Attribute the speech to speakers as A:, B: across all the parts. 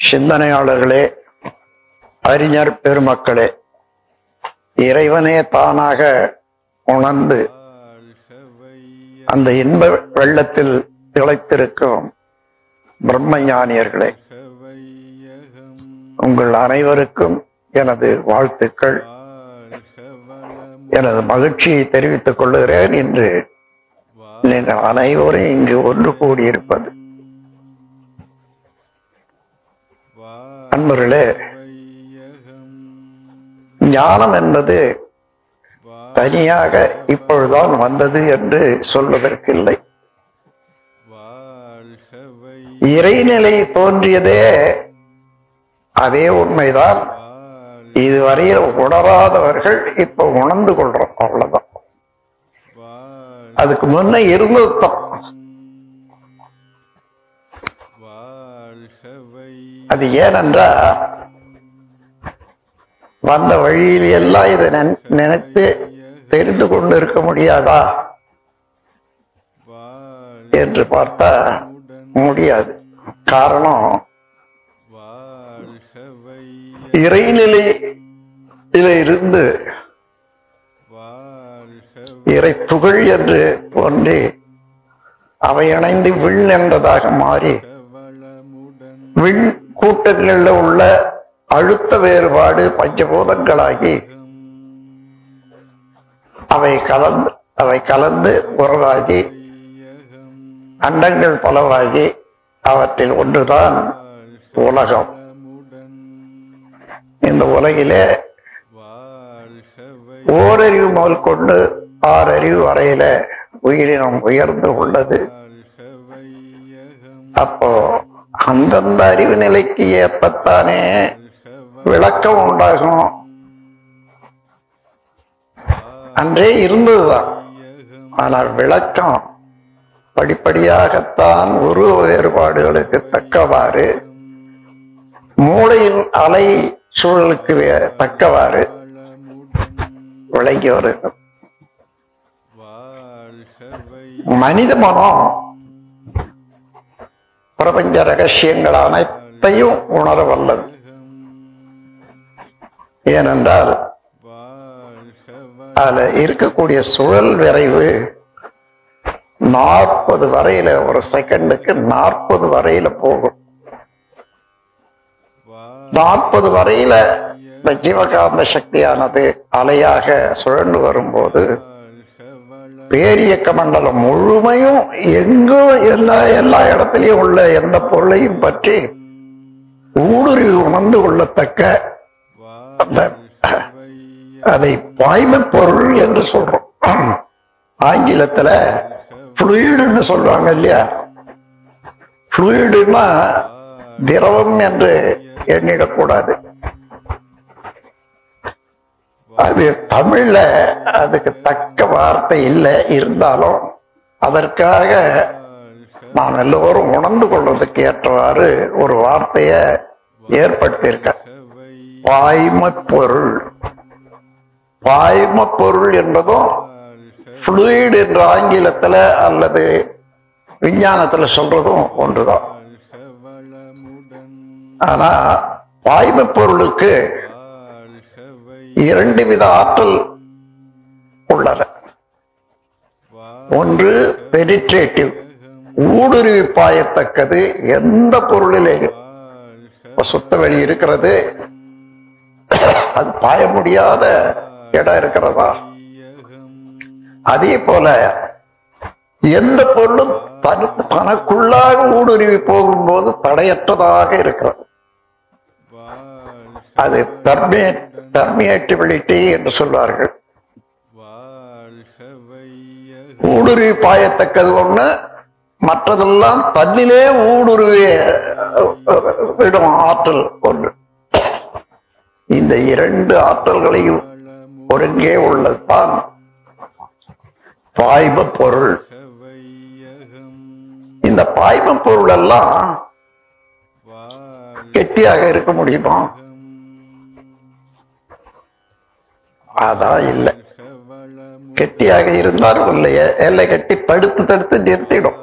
A: சிந்தனையாளர்களே, அறிஞர் பெருமக்களே, இறைவனே தானாக உணர்ந்து அந்த இன்ப வெள்ளத்தில் திளைத்திருக்கும் பிரம்மஞானியர்களே, உங்கள் அனைவருக்கும் எனது வாழ்த்துக்கள், எனது மகிழ்ச்சியை தெரிவித்துக் கொள்கிறேன். இன்று நீங்கள் அனைவரும் இங்கு ஒன்று கூடியிருப்பது. அன்பர்களே, ஞானம் என்பது தனியாக இப்பொழுதுதான் வந்தது என்று சொல்வதற்கில்லை. இறைநிலை தோன்றியதே அதே உண்மைதான். இதுவரையில் உணராதவர்கள் இப்ப உணர்ந்து கொள்றோம், அவ்வளவுதான். அதுக்கு முன்ன இருந்ததுதான். அது ஏனென்றா வந்த வழியில் எல்லாம் இதை நினைத்து தெரிந்து கொண்டு இருக்க முடியாதா என்று பார்த்தா முடியாது. காரணம், இறைநிலையில இருந்து இறை துகள் என்று தோன்றி அவை இணைந்து விண் என்றதாக மாறி விண் கூட்டங்களில் உள்ள அழுத்த வேறுபாடு பஞ்சபூதங்களாகி அவை கலந்து உறவாகி அண்டங்கள் பலவாகி அவற்றில் ஒன்றுதான் உலகம். இந்த உலகிலே ஓரறிவு முதல் கொண்டு 6 அறிவு வரையில உயிரினம் உயர்ந்து உள்ளது. அப்போ அந்தந்த அறிவு நிலைக்கு ஏற்பத்தானே விளக்கம் உண்டாகும். அன்றே இருந்ததுதான். ஆனால் விளக்கம் படிப்படியாகத்தான் உருவ வேறுபாடுகளுக்கு தக்கவாறு, மூளையின் அலை சூழலுக்கு தக்கவாறு விளங்கி வருகிறது. மனித மனம் பிரபஞ்ச ரகசியங்கள் அனைத்தையும் உணர வல்லது. ஏனென்றால் அதுல இருக்கக்கூடிய சுழல் விரைவு 40 வரையில, ஒரு செகண்டுக்கு 40 வரையில போகும். 40 வரையில இந்த ஜீவகாந்த சக்தியானது அலையாக சுழன்று வரும்போது பேரியக்க மண்டலம் முழுமையும் எங்கும் எல்லா இடத்திலையும் உள்ள எந்த பொருளையும் பற்றி ஊடுருவி உணர்ந்து கொள்ளத்தக்க அதை பாய்ம பொருள் என்று சொல்றோம். ஆங்கிலத்துல ஃப்ளூயிடுன்னு சொல்றாங்க இல்லையா? ஃப்ளூயிடுன்னா திரவம் என்று எண்ணிடக்கூடாது. அது தமிழ்ல அதுக்கு தக்க வார்த்தை இல்லை. இருந்தாலும் அதற்காக நாம் எல்லோரும் உணர்ந்து கொள்வதற்கு ஏற்றவாறு ஒரு வார்த்தைய ஏற்படுத்தியிருக்க. பாய்ம பொருள். பாய்ம பொருள் என்பதும் ஃப்ளூயிட் என்ற ஆங்கிலத்துல அல்லது விஞ்ஞானத்துல சொல்றதும் ஒன்றுதான். ஆனா பாய்ம பொருளுக்கு 2 வித ஆற்றல் உள்ளன. ஒன்று பெனிட்ரேட்டிவ், ஊடுருவி பாயத்தக்கது. எந்த பொருளிலேயும் சுத்த வெளி இருக்கிறது, அது பாய முடியாத இடம் இருக்கிறதா? அதே போல எந்த பொருளும் தனக்குள்ளாக ஊடுருவி போகும்போது தடையற்றதாக இருக்கிறது. அது பெர்மியேட்டிபிலிட்டி என்று சொல்வார்கள். ஊடுருவி பாயத்தக்கது ஒண்ணு, மற்றதெல்லாம் தன்னிலே ஊடுருவி விடும் ஆற்றல் ஒன்று. இந்த 2 ஆற்றல்களையும் ஒருங்கே உள்ளதுதான் பாய்ம பொருள். இந்த பாய்ம பொருள் எல்லாம் கெட்டியாக இருக்க முடியுமா? அதான் இல்லை. கெட்டியாக இருந்தாலும் இல்லையே, எல்லை கட்டி தடுத்து நிறுத்திடும்.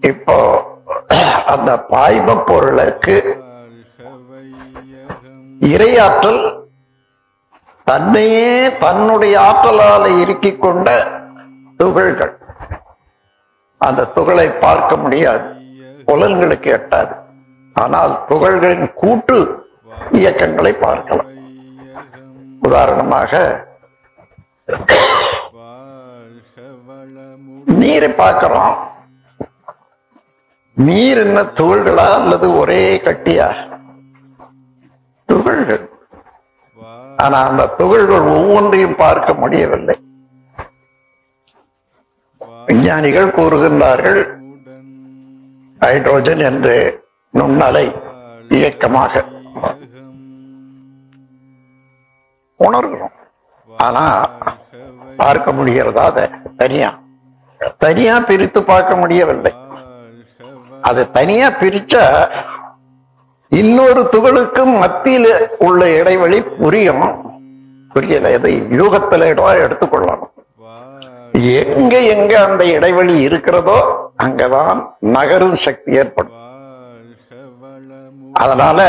A: இப்போ அந்த பாய்ம பொருளுக்கு இறையாற்றல் தன்னையே தன்னுடைய ஆற்றலால இறுக்கிக் கொண்ட துகள்கள். அந்த துகளை பார்க்க முடியாது, புலன்களுக்கு எட்டாது. ஆனால் துகள்களின் கூட்டு இயக்கங்களை பார்க்கலாம். உதாரணமாக நீரை பார்க்கிறோம். நீர் என்ன துகள்களா அல்லது ஒரே கட்டியா? துகள்கள். ஆனா அந்த துகள்கள் ஒவ்வொன்றையும் பார்க்க முடியவில்லை. விஞ்ஞானிகள் கூறுகின்றார்கள், ஹைட்ரோஜன் என்று நுண்ணலை இயக்கமாக உணர்கிறோம். ஆனா பார்க்க முடிகிறதா? அதை தனியா பிரித்து பார்க்க முடியவில்லை. அதை தனியா பிரிச்சா இன்னொரு துகளுக்கும் மத்தியில் உள்ள இடைவெளி புரியல. இதை யூகத்துல எடுத்துக்கொள்ளணும். எங்க அந்த இடைவெளி இருக்கிறதோ அங்கதான் நகரும் சக்தி ஏற்படும். அதனால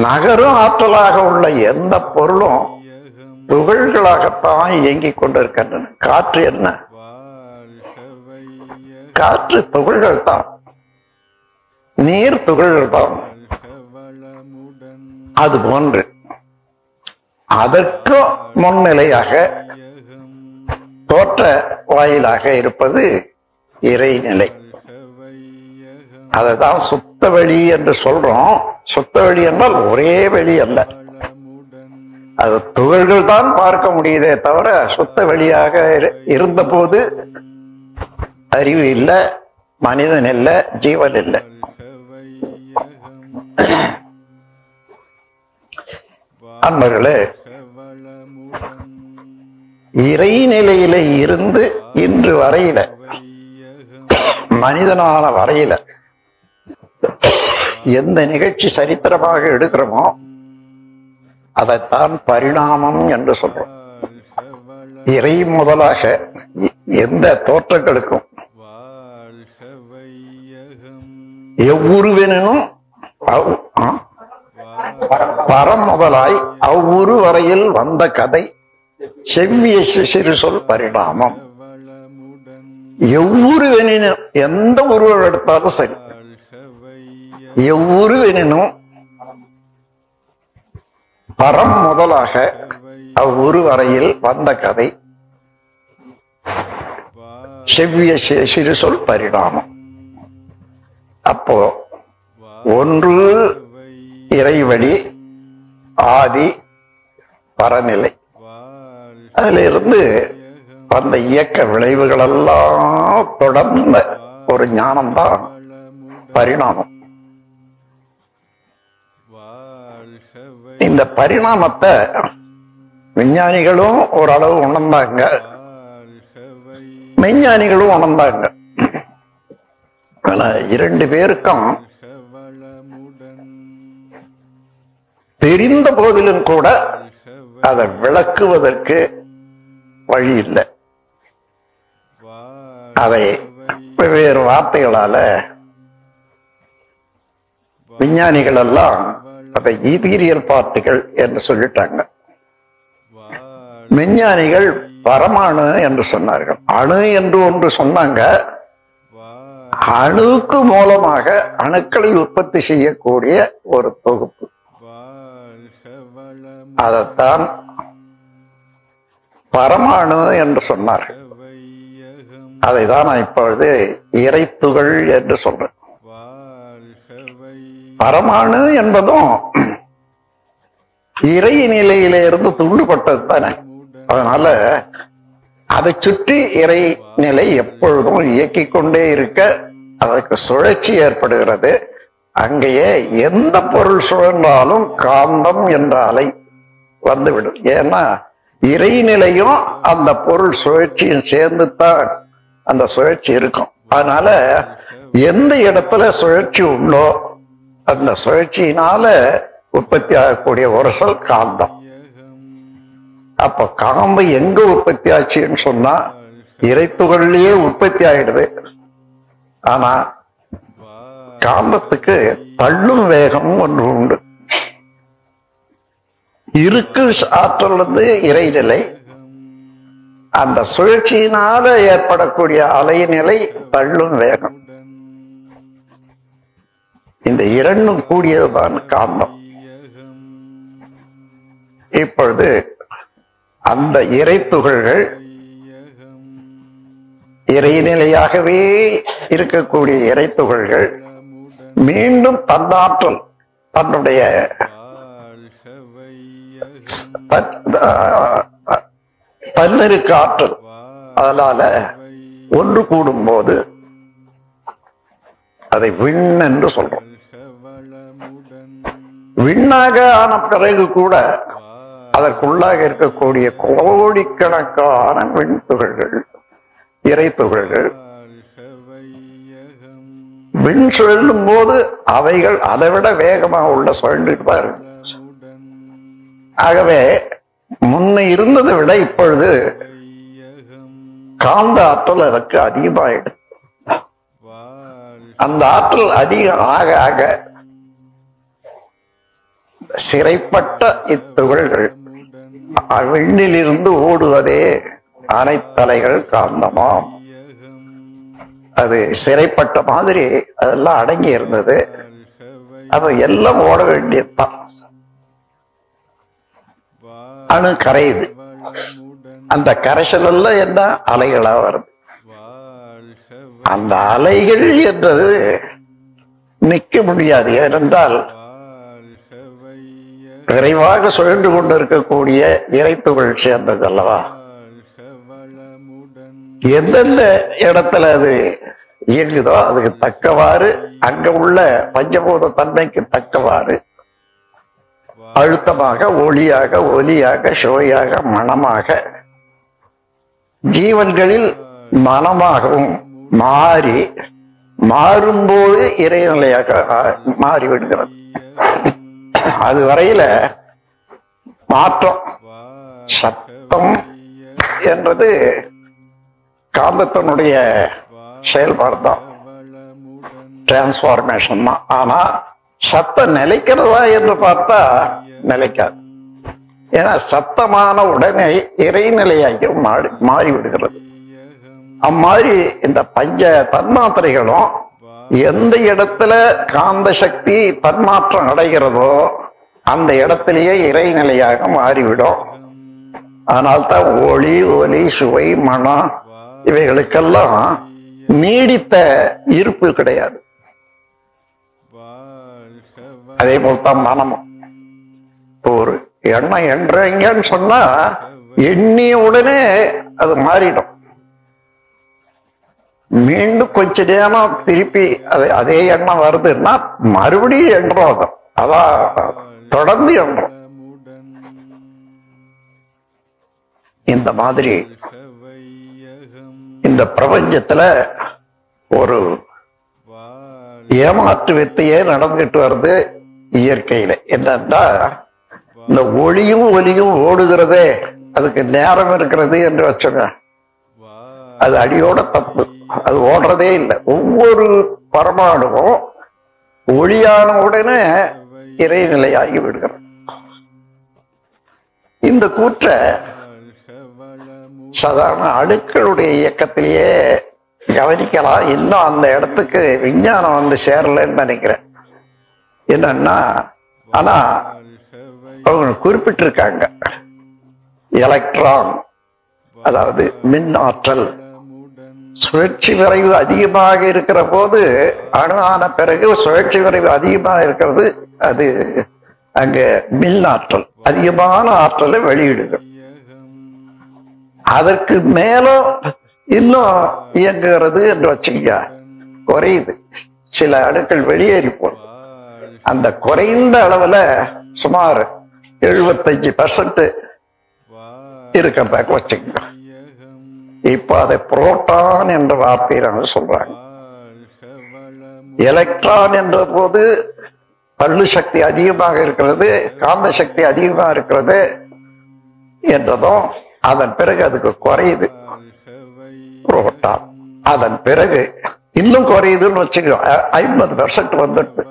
A: நகரும் ஆற்றலாக உள்ள எந்த பொருளும் துகள்களாகத்தான் இயங்கிக் கொண்டிருக்கின்றன. காற்று என்ன? காற்று துகள்கள் தான், நீர் துகள்கள் தான். அது போன்று அதற்கும் முன்னிலையாக தோற்ற வாயிலாக இருப்பது இறைநிலை. அததான் சுத்த வெளி என்று சொல்றோம். சுத்த வெளி என்றால் ஒரே வெளி அல்ல, அது துகள்கள் தான் பார்க்க முடியுதே தவிர சுத்த வெளியாக இருந்த போது அறிவு இல்லை, மனிதன் இல்லை, ஜீவன் இல்லை. அன்பர்களே, இறைநிலையில இருந்து இன்று வரையில, மனிதனான வரையில எந்த நிகழ்ச்சி சரித்திரமாக எடுக்கிறோமோ அதைத்தான் பரிணாமம் என்று சொல்றோம். இறை முதலாக எந்த தோற்றங்களுக்கும் எவ்வுருவெனும் பரம் முதலாய் அவ்வுரு வரையில் வந்த கதை செவ்விய சிறு சொல் பரிணாமம். எவ்வுருவெனும் எந்த உருவம் எடுத்தாலும் சரி, எவ்வுருவெனும் பரம் முதலாக அவ்வுரு வரையில் வந்த கதை செவ்விய சிறு சொல் பரிணாமம். அப்போ ஒன்று இறைவழி, ஆதி, பரநிலை. அதுல இருந்து வந்த இயக்க விளைவுகள் எல்லாம் தொடர்ந்த ஒரு ஞானம்தான் பரிணாமம். இந்த பரிணாமத்தை விஞ்ஞானிகளும் ஓரளவு உணர்ந்தாங்க, மெஞ்ஞானிகளும் உணர்ந்தாங்க. ஆனா இரண்டு பேருக்கும் தெரிந்த போதிலும் கூட அதை விளக்குவதற்கு வழி இல்லை. அதை வெவ்வேறு வார்த்தைகளால விஞ்ஞானிகள் எல்லாம் அதை ஈதீரியல் பார்ட்டிகள் என்று சொல்லிட்டாங்க. விஞ்ஞானிகள் பரமாணு என்று சொன்னார்கள். அணு என்று ஒன்று சொன்னாங்க. அணுக்கு மூலமாக அணுக்களை உற்பத்தி செய்யக்கூடிய ஒரு தொகுப்பு. அதைத்தான் பரமாணு என்று சொன்னார்கள். அதைதான் நான் இப்பொழுது இறைத்துகள் என்று சொல்றேன். பரமாணு என்பதும் இறை நிலையிலிருந்து துண்டுபட்டது தானே. அதனால அதை சுற்றி இறை நிலை எப்பொழுதும் இயக்கிக் கொண்டே இருக்க அதற்கு சுழற்சி ஏற்படுகிறது. அங்கேயே எந்த பொருள் சுழன்றாலும் காந்தம் என்ற அலை வந்துவிடும். ஏன்னா இறைநிலையும் அந்த பொருள் சுழற்சியும் சேர்ந்துதான் அந்த சுழற்சி இருக்கும். அதனால எந்த இடத்துல சுழற்சி உண்டோ அந்த சுழற்சியினால உற்பத்தி ஆகக்கூடிய ஒரு சொல் காந்தம். அப்ப காம்பு எங்க உற்பத்தி ஆச்சுன்னு சொன்னா இறைத்துகள்லயே உற்பத்தி ஆயிடுது. ஆனா காந்தத்துக்கு தள்ளும் வேகம் ஒன்று உண்டு. இருக்கு ஆற்றல் இறைநிலை. அந்த சுழற்சியினால ஏற்படக்கூடிய அலைநிலை தள்ளும் வேகம். இந்த இரண்டும் கூடியதுதான் காந்தம். இப்பொழுது அந்த இறை துகள்கள் இறைநிலையாகவே இருக்கக்கூடிய இறை துகள்கள் மீண்டும் தன்னாற்றல், தன்னுடைய தன்னிருக்கு ஆற்றல், அதனால ஒன்று கூடும் போது அதை விண் என்று சொல்றோம். விண்ணாக ஆன பிறகு கூட அதற்குள்ளாக இருக்கக்கூடிய கோடிக்கணக்கான விண் துகள்கள், இறை துகள்கள் விண் சுழலும் போது அவைகள் அதை விட வேகமாக உள்ள சுழண்டுட்டு தான் இருக்கு. ஆகவே முன்ன இருந்ததை விட இப்பொழுது காந்த ஆற்றல் அதற்கு அதிகமாயிடும். அந்த ஆற்றல் அதிகம் ஆக ஆக சிறைப்பட்ட இத்துகள்கள் விண்ணிலிருந்து ஓடுவதே அனைத்தலைகள் காந்தமாம். அது சிறைப்பட்ட மாதிரி அதெல்லாம் அடங்கி இருந்தது. அது எல்லாம் ஓட வேண்டியதுதான். அணு கரையுது. அந்த கரைசல் எல்லாம் என்ன அலைகளா வருது. அந்த அலைகள் என்றது நிற்க முடியாது. ஏனென்றால் விரைவாக சுழன்று கொண்டிருக்கக்கூடிய இறைத்துகள் சேர்ந்தது அல்லவா. எந்தெந்த இடத்துல அது இயங்குதோ அதுக்கு தக்கவாறு அங்க உள்ள பஞ்சபூத தன்மைக்கு தக்கவாறு அழுத்தமாக, ஒளியாக, ஒலியாக, சுவையாக, மனமாக, ஜீவன்களில் மனமாகவும் மாறி மாறும்போது இறைநிலையாக மாறிவிடுகிறது. அது வரையில மாற்றம். சத்தம் என்றது காந்தத்தினுடைய செயல்பாடு தான், டிரான்ஸ்பார்மேஷன் தான். ஆனா சத்தம் நிலைக்கிறதா என்று பார்த்தா நிலைக்காது. ஏன்னா சத்தமான உடனே இறைநிலையாகவும் மாறிவிடுகிறது. அம்மாதிரி இந்த பஞ்ச தன்மாத்திரைகளும் எந்த இடத்துல காந்த சக்தி தன்மாற்றம் அடைகிறதோ அந்த இடத்திலேயே இறைநிலையாக மாறிவிடும். அதனால்தான் ஒளி, ஒலி, சுவை, மனம் இவைகளுக்கெல்லாம் நீடித்த இருப்பு கிடையாது. அதே போல்தான் மனமும். ஒரு எண்ணம் என்றன்னு சொன்னா எண்ணிய உடனே அது மாறிடும். மீண்டும் கொஞ்ச நேரம் திருப்பி அதே எண்ணம் வருதுன்னா மறுபடியும் எண்றோம். அதான் தொடர்ந்து எண்றோம். இந்த மாதிரி இந்த பிரபஞ்சத்துல ஒரு ஏமாற்று வித்தையே நடந்துகிட்டு வருது இயற்கையில. என்னன்னா இந்த ஒளியும் ஒலியும் ஓடுகிறதே அதுக்கு நேரம் இருக்கிறது என்று வச்சுங்க, அது அடியோட தப்பு. அது ஓடுறதே இல்லை. ஒவ்வொரு பரமாணுவும் ஒளியான உடனே இறைநிலையாகி விடுகிறது. இந்த கூற்ற சாதாரண அணுக்களுடைய இயக்கத்திலேயே கவனிக்கலாம். இன்னும் அந்த இடத்துக்கு விஞ்ஞானம் வந்து சேரலன்னு நினைக்கிறேன். என்னன்னா ஆனா அவங்க குறிப்பிட்டிருக்காங்க, எலக்ட்ரான் அதாவது மின் ஆற்றல் சுழற்சி விரைவு அதிகமாக இருக்கிற போது, அணு ஆன பிறகு சுழற்சி விரைவு அதிகமாக இருக்கிறது, அது அங்க மின் ஆற்றல் அதிகமான ஆற்றலை வெளியிடுது. அதற்கு மேலும் இன்னும் இயங்குகிறது என்று வச்சுக்க, குறையுது. சில அணுக்கள் வெளியேறி போகுது. அந்த குறைந்த அளவுல சுமார் 75% இருக்கிறதாக வச்சுக்க. இப்ப அதை புரோட்டான் என்ற வார்த்தையை சொல்றாங்க. எலக்ட்ரான் என்ற போது பள்ளு சக்தி அதிகமாக இருக்கிறது, காந்த சக்தி அதிகமாக இருக்கிறது என்றதும் அதன் பிறகு அதுக்கு குறையுது புரோட்டான். அதன் பிறகு இன்னும் குறையுதுன்னு வச்சுக்கோ, 50% வந்துட்டு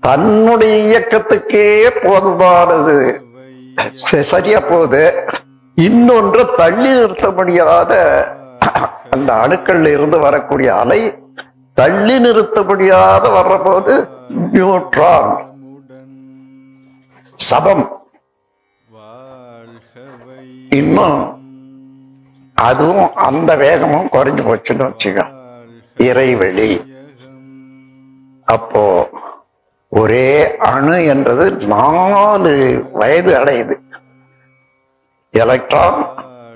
A: தன்னுடைய இயக்கத்துக்கே போதுமானது சரியா போகுது. இன்னொன்று தள்ளி நிறுத்த முடியாத அந்த அணுக்கள்ல இருந்து வரக்கூடிய அலை தள்ளி நிறுத்த முடியாத வர்ற போது நியூட்ரான் சபம் இன்னும் அதுவும் அந்த வேகமும் குறைஞ்சு போச்சுன்னு வச்சுக்க, இறைவெளி. அப்போ ஒரே அணு என்றது 4 வயது அடையுது. எலக்ட்ரான்,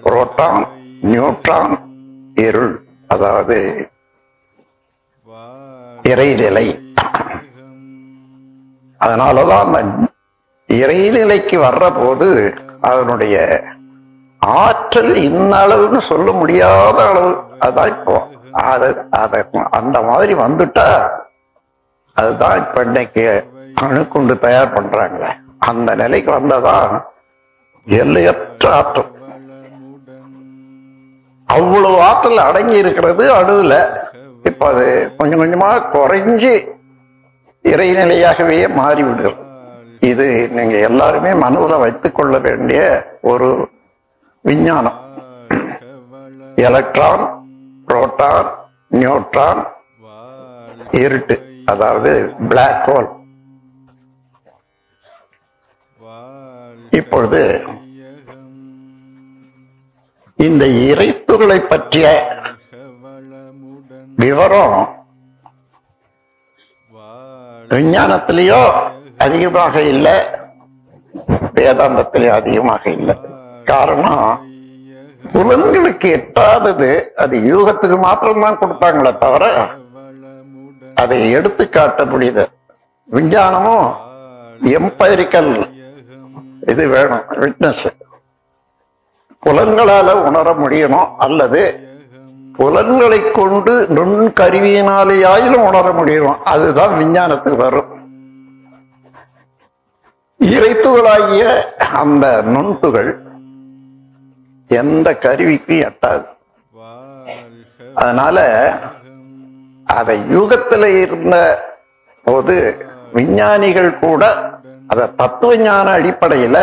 A: புரோட்டான், நியூட்ரான், இருள், அதாவது இறைநிலை. அதனாலதான் அந்த இறைநிலைக்கு வர்ற போது அதனுடைய ஆற்றல் இன்ன அளவுன்னு சொல்ல முடியாத அளவு. அதான் இப்போ அந்த மாதிரி வந்துட்டா அதுதான் இப்ப இன்னைக்கு அணுக்குண்டு தயார் பண்றாங்களே, அந்த நிலைக்கு வந்ததான் எல்லையற்ற ஆற்றல். அவ்வளவு ஆற்றல் அடங்கி இருக்கிறது அணுல. இப்ப அது கொஞ்சம் கொஞ்சமா குறைஞ்சி இறைநிலையாகவே மாறிவிடுகிறது. இது நீங்க எல்லாருமே மனதில் வைத்துக் கொள்ள வேண்டிய ஒரு விஞ்ஞானம். எலக்ட்ரான், புரோட்டான், நியூட்ரான், இருட்டு, அதாவது பிளாக் ஹோல். இப்பொழுது இந்த இறைத்துகளை பற்றிய விவரம் விஞ்ஞானத்திலேயோ அதிகமாக இல்லை, வேதாந்தத்திலேயோ அதிகமாக இல்லை. காரணம், புலன்களுக்கு எட்டாதது அது யூகத்துக்கு மாத்திரம்தான் கொடுத்தாங்களே தவிர அதை எடுத்து காட்ட முடியுது. விஞ்ஞானமும் எம்பைரிக்கல் இது வேணும், விட்னஸ். புலன்களால உணர முடியணும், அல்லது புலன்களை கொண்டு நுண்கருவியினாலேயாயிலும் உணர முடியணும். அதுதான் விஞ்ஞானத்துக்கு வரும். இறைத்துகளாகிய அந்த நுண்துகள் எந்த கருவிக்கும் எட்டாது. அதனால அதை யூகத்துல இருந்த போது விஞ்ஞானிகள் கூட அத தத்துவ ஞான அடிப்படையில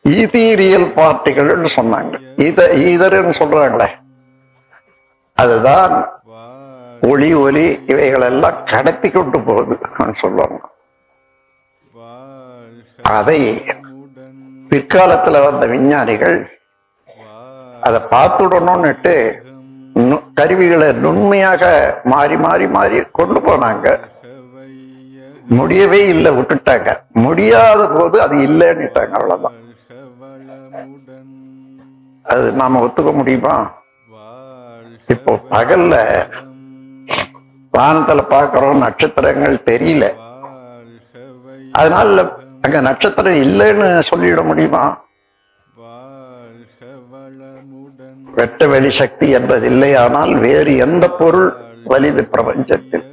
A: ஈதீரியல் பார்ட்டிகள் சொன்னாங்க. ஈதர்ன்னு சொல்றாங்களே, அதுதான் ஒளி ஒலி இவைகள் எல்லாம் கடத்தி கொண்டு போகுது சொல்லுவாங்க. அதை பிற்காலத்துல வந்த விஞ்ஞானிகள் அதை பார்த்துடணும்னுட்டு கருவிகளை நுண்மையாக மாறி மாறி மாறி கொண்டு போனாங்க. முடியவே இல்லை, விட்டுட்டாங்க. முடியாத போது அது இல்லைன்னுட்டாங்க. அவ்வளவுதான். அது நாம ஒத்துக்க முடியுமா? இப்போ பகல்ல வானத்துல பாக்குறோம், நட்சத்திரங்கள் தெரியல, அதனால அங்க நட்சத்திரம் இல்லைன்னு சொல்லிட முடியுமா? வெட்ட வெளி சக்தி என்பது இல்லை. ஆனால் வேறு எந்த பொருள் வலிது பிரபஞ்சத்தில்?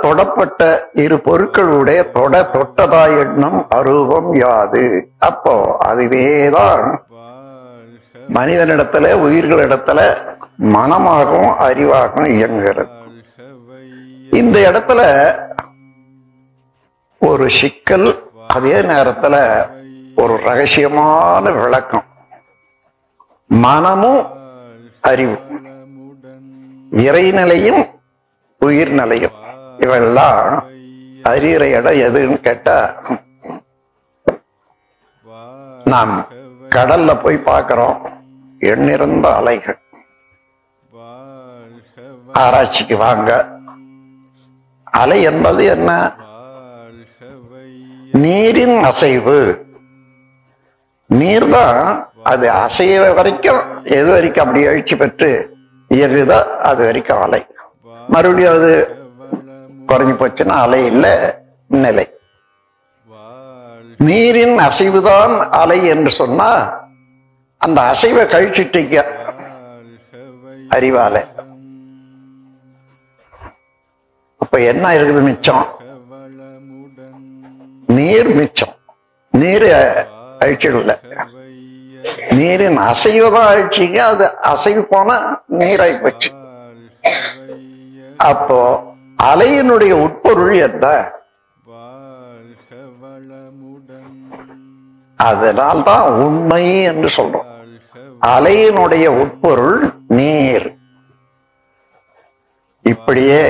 A: தொடப்பட்ட இரு பொருட்களுடைய தொட்டதா எண்ணம் அரூபம் யாது. அப்போ அதுவேதான் மனிதனிடத்துல உயிர்களிடத்துல மனமாகவும் அறிவாகவும் இயங்குகிறது. இந்த இடத்துல ஒரு சிக்கல், அதே நேரத்துல ஒரு ரகசியமான விளக்கம். மனமும் அறிவு, இறைநிலையும் உயிர்நிலையும், இவெல்லாம் அறிகிற இடம் எதுன்னு கேட்டா, நாம் கடல்ல போய் பார்க்கிறோம், எண்ணிறந்த அலைகள். ஆராய்ச்சிக்கு வாங்க. அலை என்பது என்ன? நீரின் அசைவு. நீர் தான் அது அசைகிற வரைக்கும், எது வரைக்கும் அப்படி எழுச்சி பெற்று இயங்குதோ அது வரைக்கும் அலை. மறுபடியும் அது குறைஞ்சு போச்சுன்னா அலை இல்லை, நிலை. நீரின் அசைவுதான் அலை என்று சொன்னா, அந்த அசைவை கழிச்சிட்டீங்க அறிவால. அப்ப என்ன இருக்குது மிச்சம்? நீர் மிச்சம். நீர் அழிச்சிடல. நீரின் அசைவுதான் ஆயிடுச்சுங்க, அது அசைவு போன நீராய் போச்சு. அப்போ அலையினுடைய உட்பொருள் என்ன? அதனால்தான் உண்மை என்று சொல்றோம். அலையினுடைய உட்பொருள் நீர். இப்படியே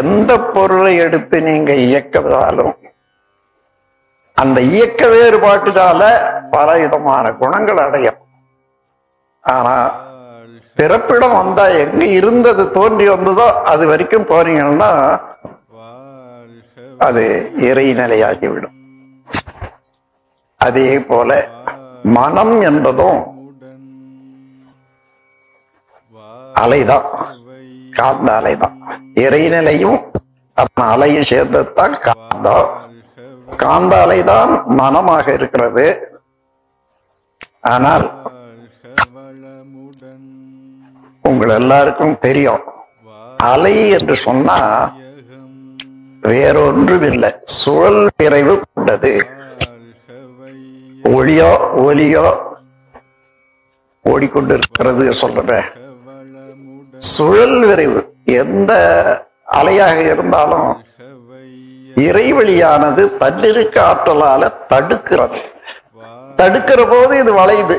A: எந்த பொருளை எடுத்து நீங்க இயக்கதாலும் அந்த இயக்க வேறுபாட்டுனால பல விதமான குணங்கள் அடையும். ஆனா பிறப்பிடம் வந்தா எங்க இருந்தது தோன்றி வந்ததோ அது வரைக்கும் போறீங்கன்னா அது இறைநிலையாகிவிடும். அதே போல மனம் என்பதும் அலைதான், காந்த அலைதான். இறைநிலையும் அலையும் சேர்ந்ததுதான் காந்தம். காந்த அலைதான் மனமாக இருக்கிறது. ஆனால் உங்கள் எல்லாருக்கும் தெரியும், அலை என்று சொன்னா வேறொன்றும் இல்லை, சுழல் விரைவு கொண்டது. ஒலியோ ஓடிக்கொண்டிருக்கிறது சொல்றேன். சுழல் விரைவு எந்த அலையாக இருந்தாலும் இறைவெளியானது தன்னிருக்க ஆற்றலால தடுக்கிற போது இது வளையுது.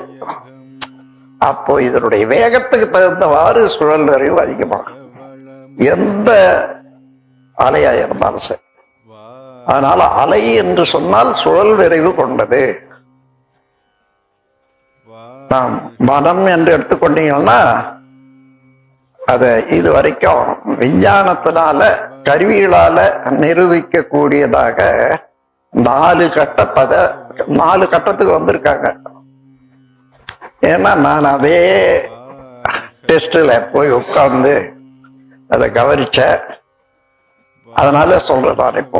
A: அப்போ இதனுடைய வேகத்துக்கு தகுந்தவாறு சுழல் விரைவு அதிகமாகும், எந்த அலையா இருந்தாலும் சரி. அதனால அலை என்று சொன்னால் சுழல் விரைவு கொண்டது. நாம் மனம் என்று எடுத்துக்கொண்டீங்கன்னா அத இது வரைக்கும் விஞ்ஞானத்தினால கருவிகளால நிரூபிக்க கூடியதாக 4 கட்டத்துக்கு வந்திருக்காங்க. ஏன்னா நான் அதே டெஸ்ட்ல போய் உட்கார்ந்து அதை கவனிச்ச, அதனால சொல்றேன். இப்போ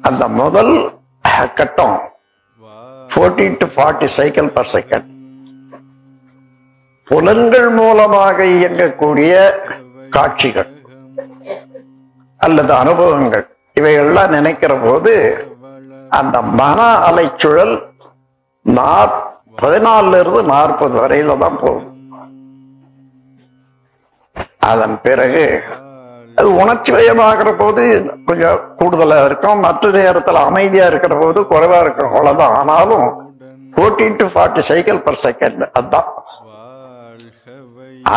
A: அந்த முதல் கட்டம் 40 to 40 சைக்கிள் பர் செகண்ட். புலன்கள் மூலமாக இயங்கக்கூடிய காட்சிகள் அல்லது அனுபவங்கள் இவைகள்லாம் நினைக்கிற போது அந்த மன அலைச்சுழல் 14 இருந்து 40 வரையில தான் போகும். அதன் பிறகு அது உணர்ச்சி வயமாகிற போது கொஞ்சம் கூடுதலா இருக்கும், மற்ற நேரத்தில் அமைதியா இருக்கிற போது குறைவா இருக்கும், அவ்வளவுதான். ஆனாலும் 40 to 40 சைக்கிள் பர் செகண்ட் அதுதான்.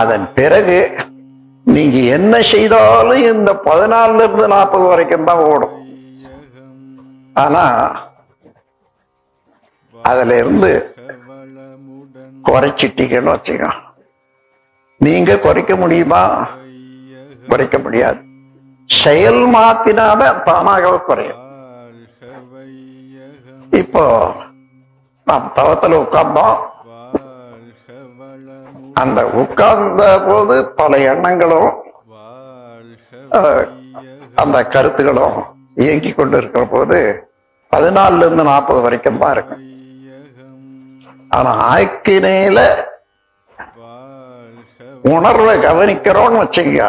A: அதன் பிறகு நீங்க என்ன செய்தாலும் இந்த 14 இருந்து 40 வரைக்கும் தான் ஓடும். ஆனா அதுல இருந்து குறைச்சிட்டீங்கன்னு வச்சுக்க, நீங்க குறைக்க முடியுமா? குறைக்க முடியாது. செயல் மாத்தினாத தானாக குறையும். இப்போ நாம் தவத்துல உட்கார்ந்தோம், அந்த உட்கார்ந்த போது பல எண்ணங்களும் அந்த கருத்துகளும் இயங்கி கொண்டு இருக்கிற போது 14 இருந்து 40 வரைக்கும் தான் இருக்கும். ஆனா ஆக்கினையில உணர்வை கவனிக்கிறோம்னு வச்சுங்க,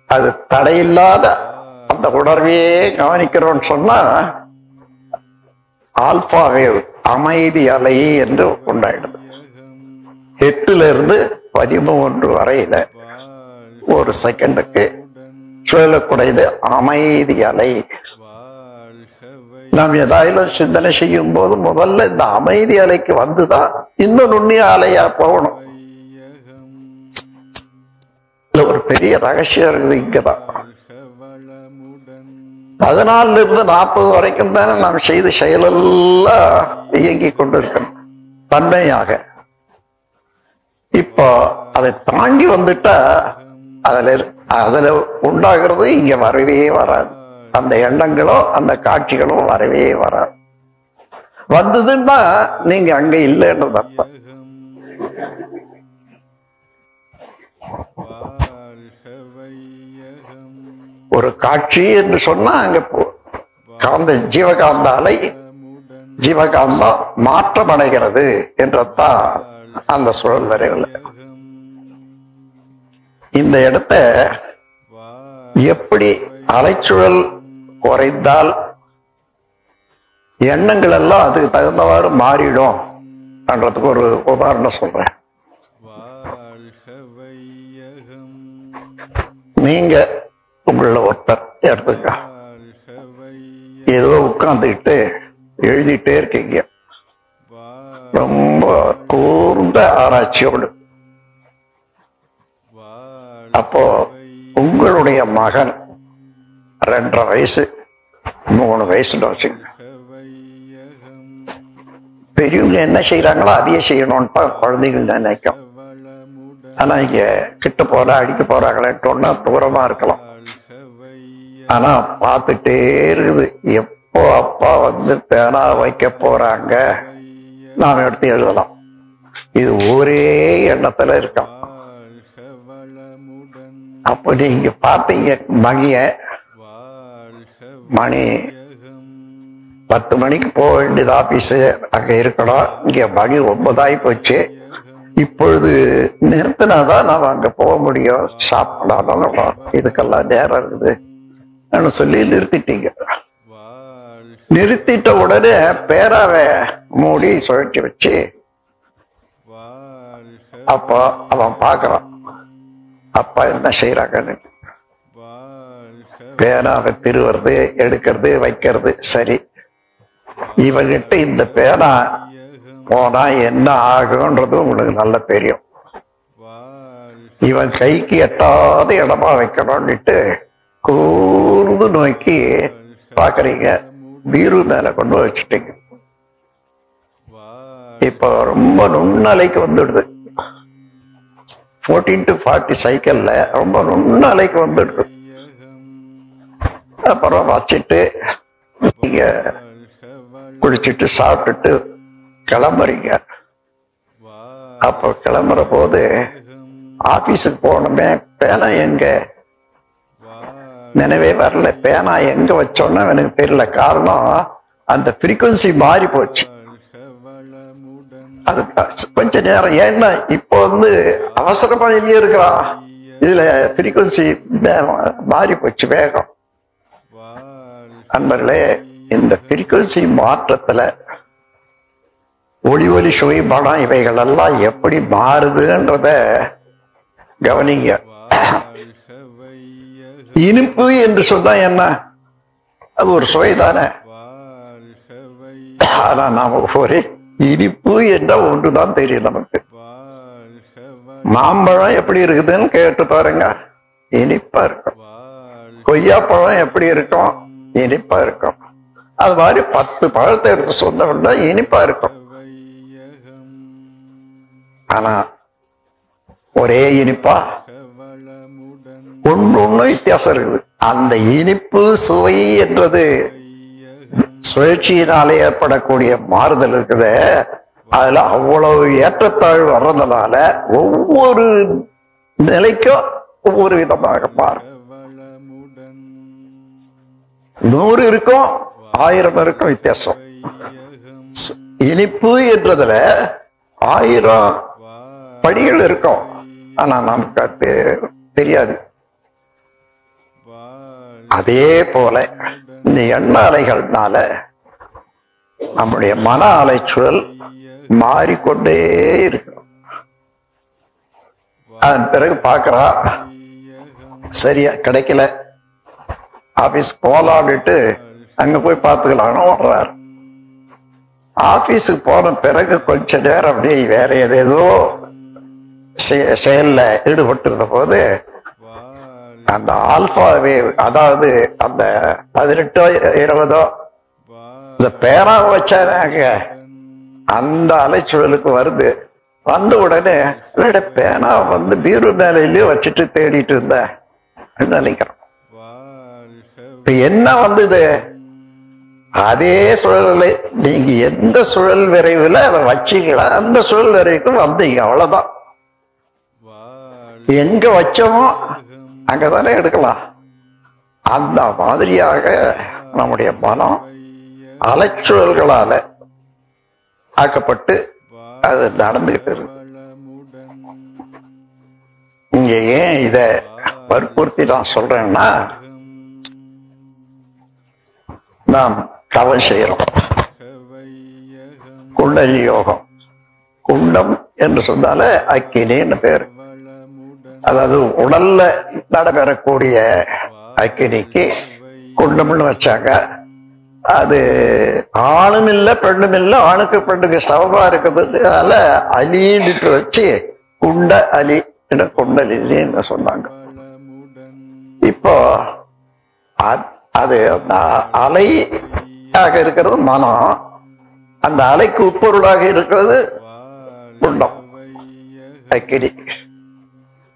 A: அது தடையில்லாத அந்த உணர்வையே கவனிக்கிறோம்னு சொன்னா ஆல்பா வேவ், அமைதி அலை என்று உண்டாயிடுது. 8 இருந்து 13 வரையில ஒரு செகண்டுக்கு சுழலக்கூடியது அமைதி அலை. நாம் ஏதாயிலும் சிந்தனை செய்யும் போது முதல்ல இந்த அமைதி அலைக்கு வந்துதான் இன்னும் நுண்ணிய அலையா போகணும். ஒரு பெரிய ரகசியம் இருக்குது இங்கதான். 14 இருந்து 40 வரைக்கும் தானே நாம் செய்த செயலெல்லாம் இயங்கி கொண்டு இருக்கணும் தன்மையாக. இப்போ அதை தாண்டி வந்துட்டா அதுல உண்டாகிறது இங்க வரவே வராது. அந்த எண்ணங்களோ அந்த காட்சிகளோ வரவே வராது. வந்ததுன்னா நீங்க அங்க இல்லைன்றது அர்த்தம். ஒரு காட்சி என்று சொன்னா அங்க ஜீவகாந்த அலை, ஜீவகாந்தம் மாற்றம் அடைகிறது என்றதான் அந்த சுழல் வரைவில். இந்த இடத்த எப்படி அலைச்சுழல் குறைந்தால் எண்ணங்கள் எல்லாம் அதுக்கு தகுந்தவாறு மாறிடும் பண்றதுக்கு ஒரு உதாரணம் சொல்றேன். நீங்க உங்கள ஒருத்தர் எடுத்துக்க, ஏதோ உட்கார்ந்துக்கிட்டு எழுதிட்டே இருக்கீங்க, ரொம்ப கூர்ந்த ஆராய்ச்சியோடு. அப்போ உங்களுடைய மகன் 2.5 வயசு 3 வயசுல வச்சுங்க, பெரியவங்க என்ன செய்யறாங்களோ அதையே செய்யணும்னு தான் குழந்தைகள் நினைக்கும். ஆனா இங்க கிட்ட போற அடிக்க போறாங்களேன்னு தூரமா இருக்கலாம். ஆனா பார்த்துட்டே இருக்குது, எப்போ அப்பா வந்து பேனா வைக்க போறாங்க நாம எடுத்து எழுதலாம். இது ஒரே எண்ணத்துல இருக்கான். அப்ப நீங்க பார்த்தீங்க மணி 10 மணிக்கு போக வேண்டியது ஆபீஸ், அங்க இருக்கணும். இங்க மணி 9 ஆகி போச்சு. இப்பொழுது நிறுத்தினாதான் நாம அங்க போக முடியும், சாப்பிடலாம், இதுக்கெல்லாம் நேரம் இருக்குது சொல்லி நிறுத்திட்டீங்க. நிறுத்திட்ட உடனே பேராவை மூடி சுழட்டி வச்சு அப்போ அவன் பார்க்கறான் அப்பா என்ன செய்யறாங்கன்னு. பேனாவை திருவுறது, எடுக்கிறது, வைக்கிறது. சரி, இவன்கிட்ட இந்த பேனா போனா என்ன ஆகுன்றது உங்களுக்கு நல்லா தெரியும். இவன் கைக்கு எட்டாத இடமா வைக்கணும்னுட்டு கூர்ந்து நோக்கி பாக்குறீங்க, பீரு மேல கொண்டு வச்சுட்டீங்க. இப்ப ரொம்ப நுண்ணலைக்கு வந்துடுது. 14 to 40 சைக்கிள்ல ரொம்ப நுண்ணலைக்கு வந்துடுது. அப்புறம் வச்சுட்டு நீங்க குளிச்சுட்டு சாப்பிட்டுட்டு கிளம்புறீங்க. அப்போ கிளம்புற போது ஆபீஸுக்கு போகணுமே, பேனா எங்க நினைவே வரல. பேனா எங்க வச்சோன்னா எனக்கு தெரியல. காரணம் அந்த ஃப்ரீக்வன்சி மாறி போச்சு. அது கொஞ்ச நேரம், ஏன்னா இப்போ வந்து அவசரமா வெளியே இருக்கிறான், இதுல ஃப்ரீக்வன்சி மாறி போச்சு, வேகம். அன்பர்களே, இந்த ஃப்ரீக்வன்சி மாற்றத்துல ஒளி சுவை படம் இவைகள் எல்லாம் எப்படி மாறுதுன்றத கவனிங்க. இனிப்பு என்று சொன்னா என்ன, அது ஒரு சுவை தானே. ஆனா நாம ஒரே இனிப்பு என்ற ஒன்றுதான் தெரியும் நமக்கு. மாம்பழம் எப்படி இருக்குதுன்னு கேட்டு பாருங்க, இனிப்பா இருக்கும். கொய்யாப்பழம் எப்படி இருக்கும், இனிப்பா இருக்கும். அது மாதிரி 10 பழத்தை எடுத்து சொன்னா இனிப்பா இருக்கும். ஆனா ஒரே இனிப்பா ஒன்று வித்தியாசம் இருக்குது. அந்த இனிப்பு சுவை என்றது சுழற்சியினாலே ஏற்படக்கூடிய மாறுதல் இருக்குது. அதுல அவ்வளவு ஏற்றத்தாழ்வு வர்றதுனால ஒவ்வொரு நிலைக்கும் ஒவ்வொரு விதமாக மாறும். 100 இருக்கும், 1000 இருக்கும் வித்தியாசம். இனிப்பு என்றதுல 1000 படிகள் இருக்கும். ஆனா நமக்கு அது தெரியாது. அதே போல இந்த எண்ண அலைகள்னால நம்முடைய மன அலைச்சூழல் மாறிக்கொண்டே இருக்கும். அதன் பிறகு பார்க்கறா, சரியா கிடைக்கல, ஆபீஸ் போலான்னுட்டு அங்க போய் பார்த்துக்கலாம்னு வர்றாரு. ஆபீஸுக்கு போன பிறகு கொஞ்ச நேரம் அப்படியே வேற ஏதேதோ செயல்ல ஈடுபட்டு போது அந்த ஆல்பா வேவ், அதாவது அந்த 18 20 இந்த பேரா வச்சாங்க, அந்த அலைச்சூழலுக்கு வருது. வந்த உடனே பேனா வந்து பீரு மேலையிலயும் வச்சுட்டு தேடிட்டு இருந்தேன் நினைக்கிறோம். இப்ப என்ன வந்தது, அதே சுழலை நீங்க எந்த சுழல் விரைவுல அதை வச்சீங்களா அந்த சுழல் விரைவுக்கு வந்தீங்க, அவ்வளவுதான். எங்க வச்சோமோ அங்கதானே எடுக்கலாம். அந்த மாதிரியாக நம்முடைய மனம் அலைச்சூழல்களால ஆக்கப்பட்டு அது நடந்துகிட்டு இருக்கு. இங்க ஏன் இத வற்புறுத்தி நான் சொல்றேன்னா, நாம் தவம் செய்யறோம். குண்டலி யோகம் குண்டம் என்று சொன்னாலே அக்கினின்னு பேரு. அதாவது உடல்ல நடைபெறக்கூடிய அக்கினிக்கு குண்டம்னு வச்சாங்க. அது ஆணும் இல்ல பெண்ணும் இல்ல, ஆணுக்கு பெண்ணுக்கு சமமா இருக்கிறதுனால அலின்னுட்டு வச்சு குண்ட அலி குண்டலின்னு சொன்னாங்க. இப்போ அது அலையாக இருக்கிறது மனம், அந்த அலைக்கு உட்பொருளாக இருக்கிறது குண்டம், அக்கினி,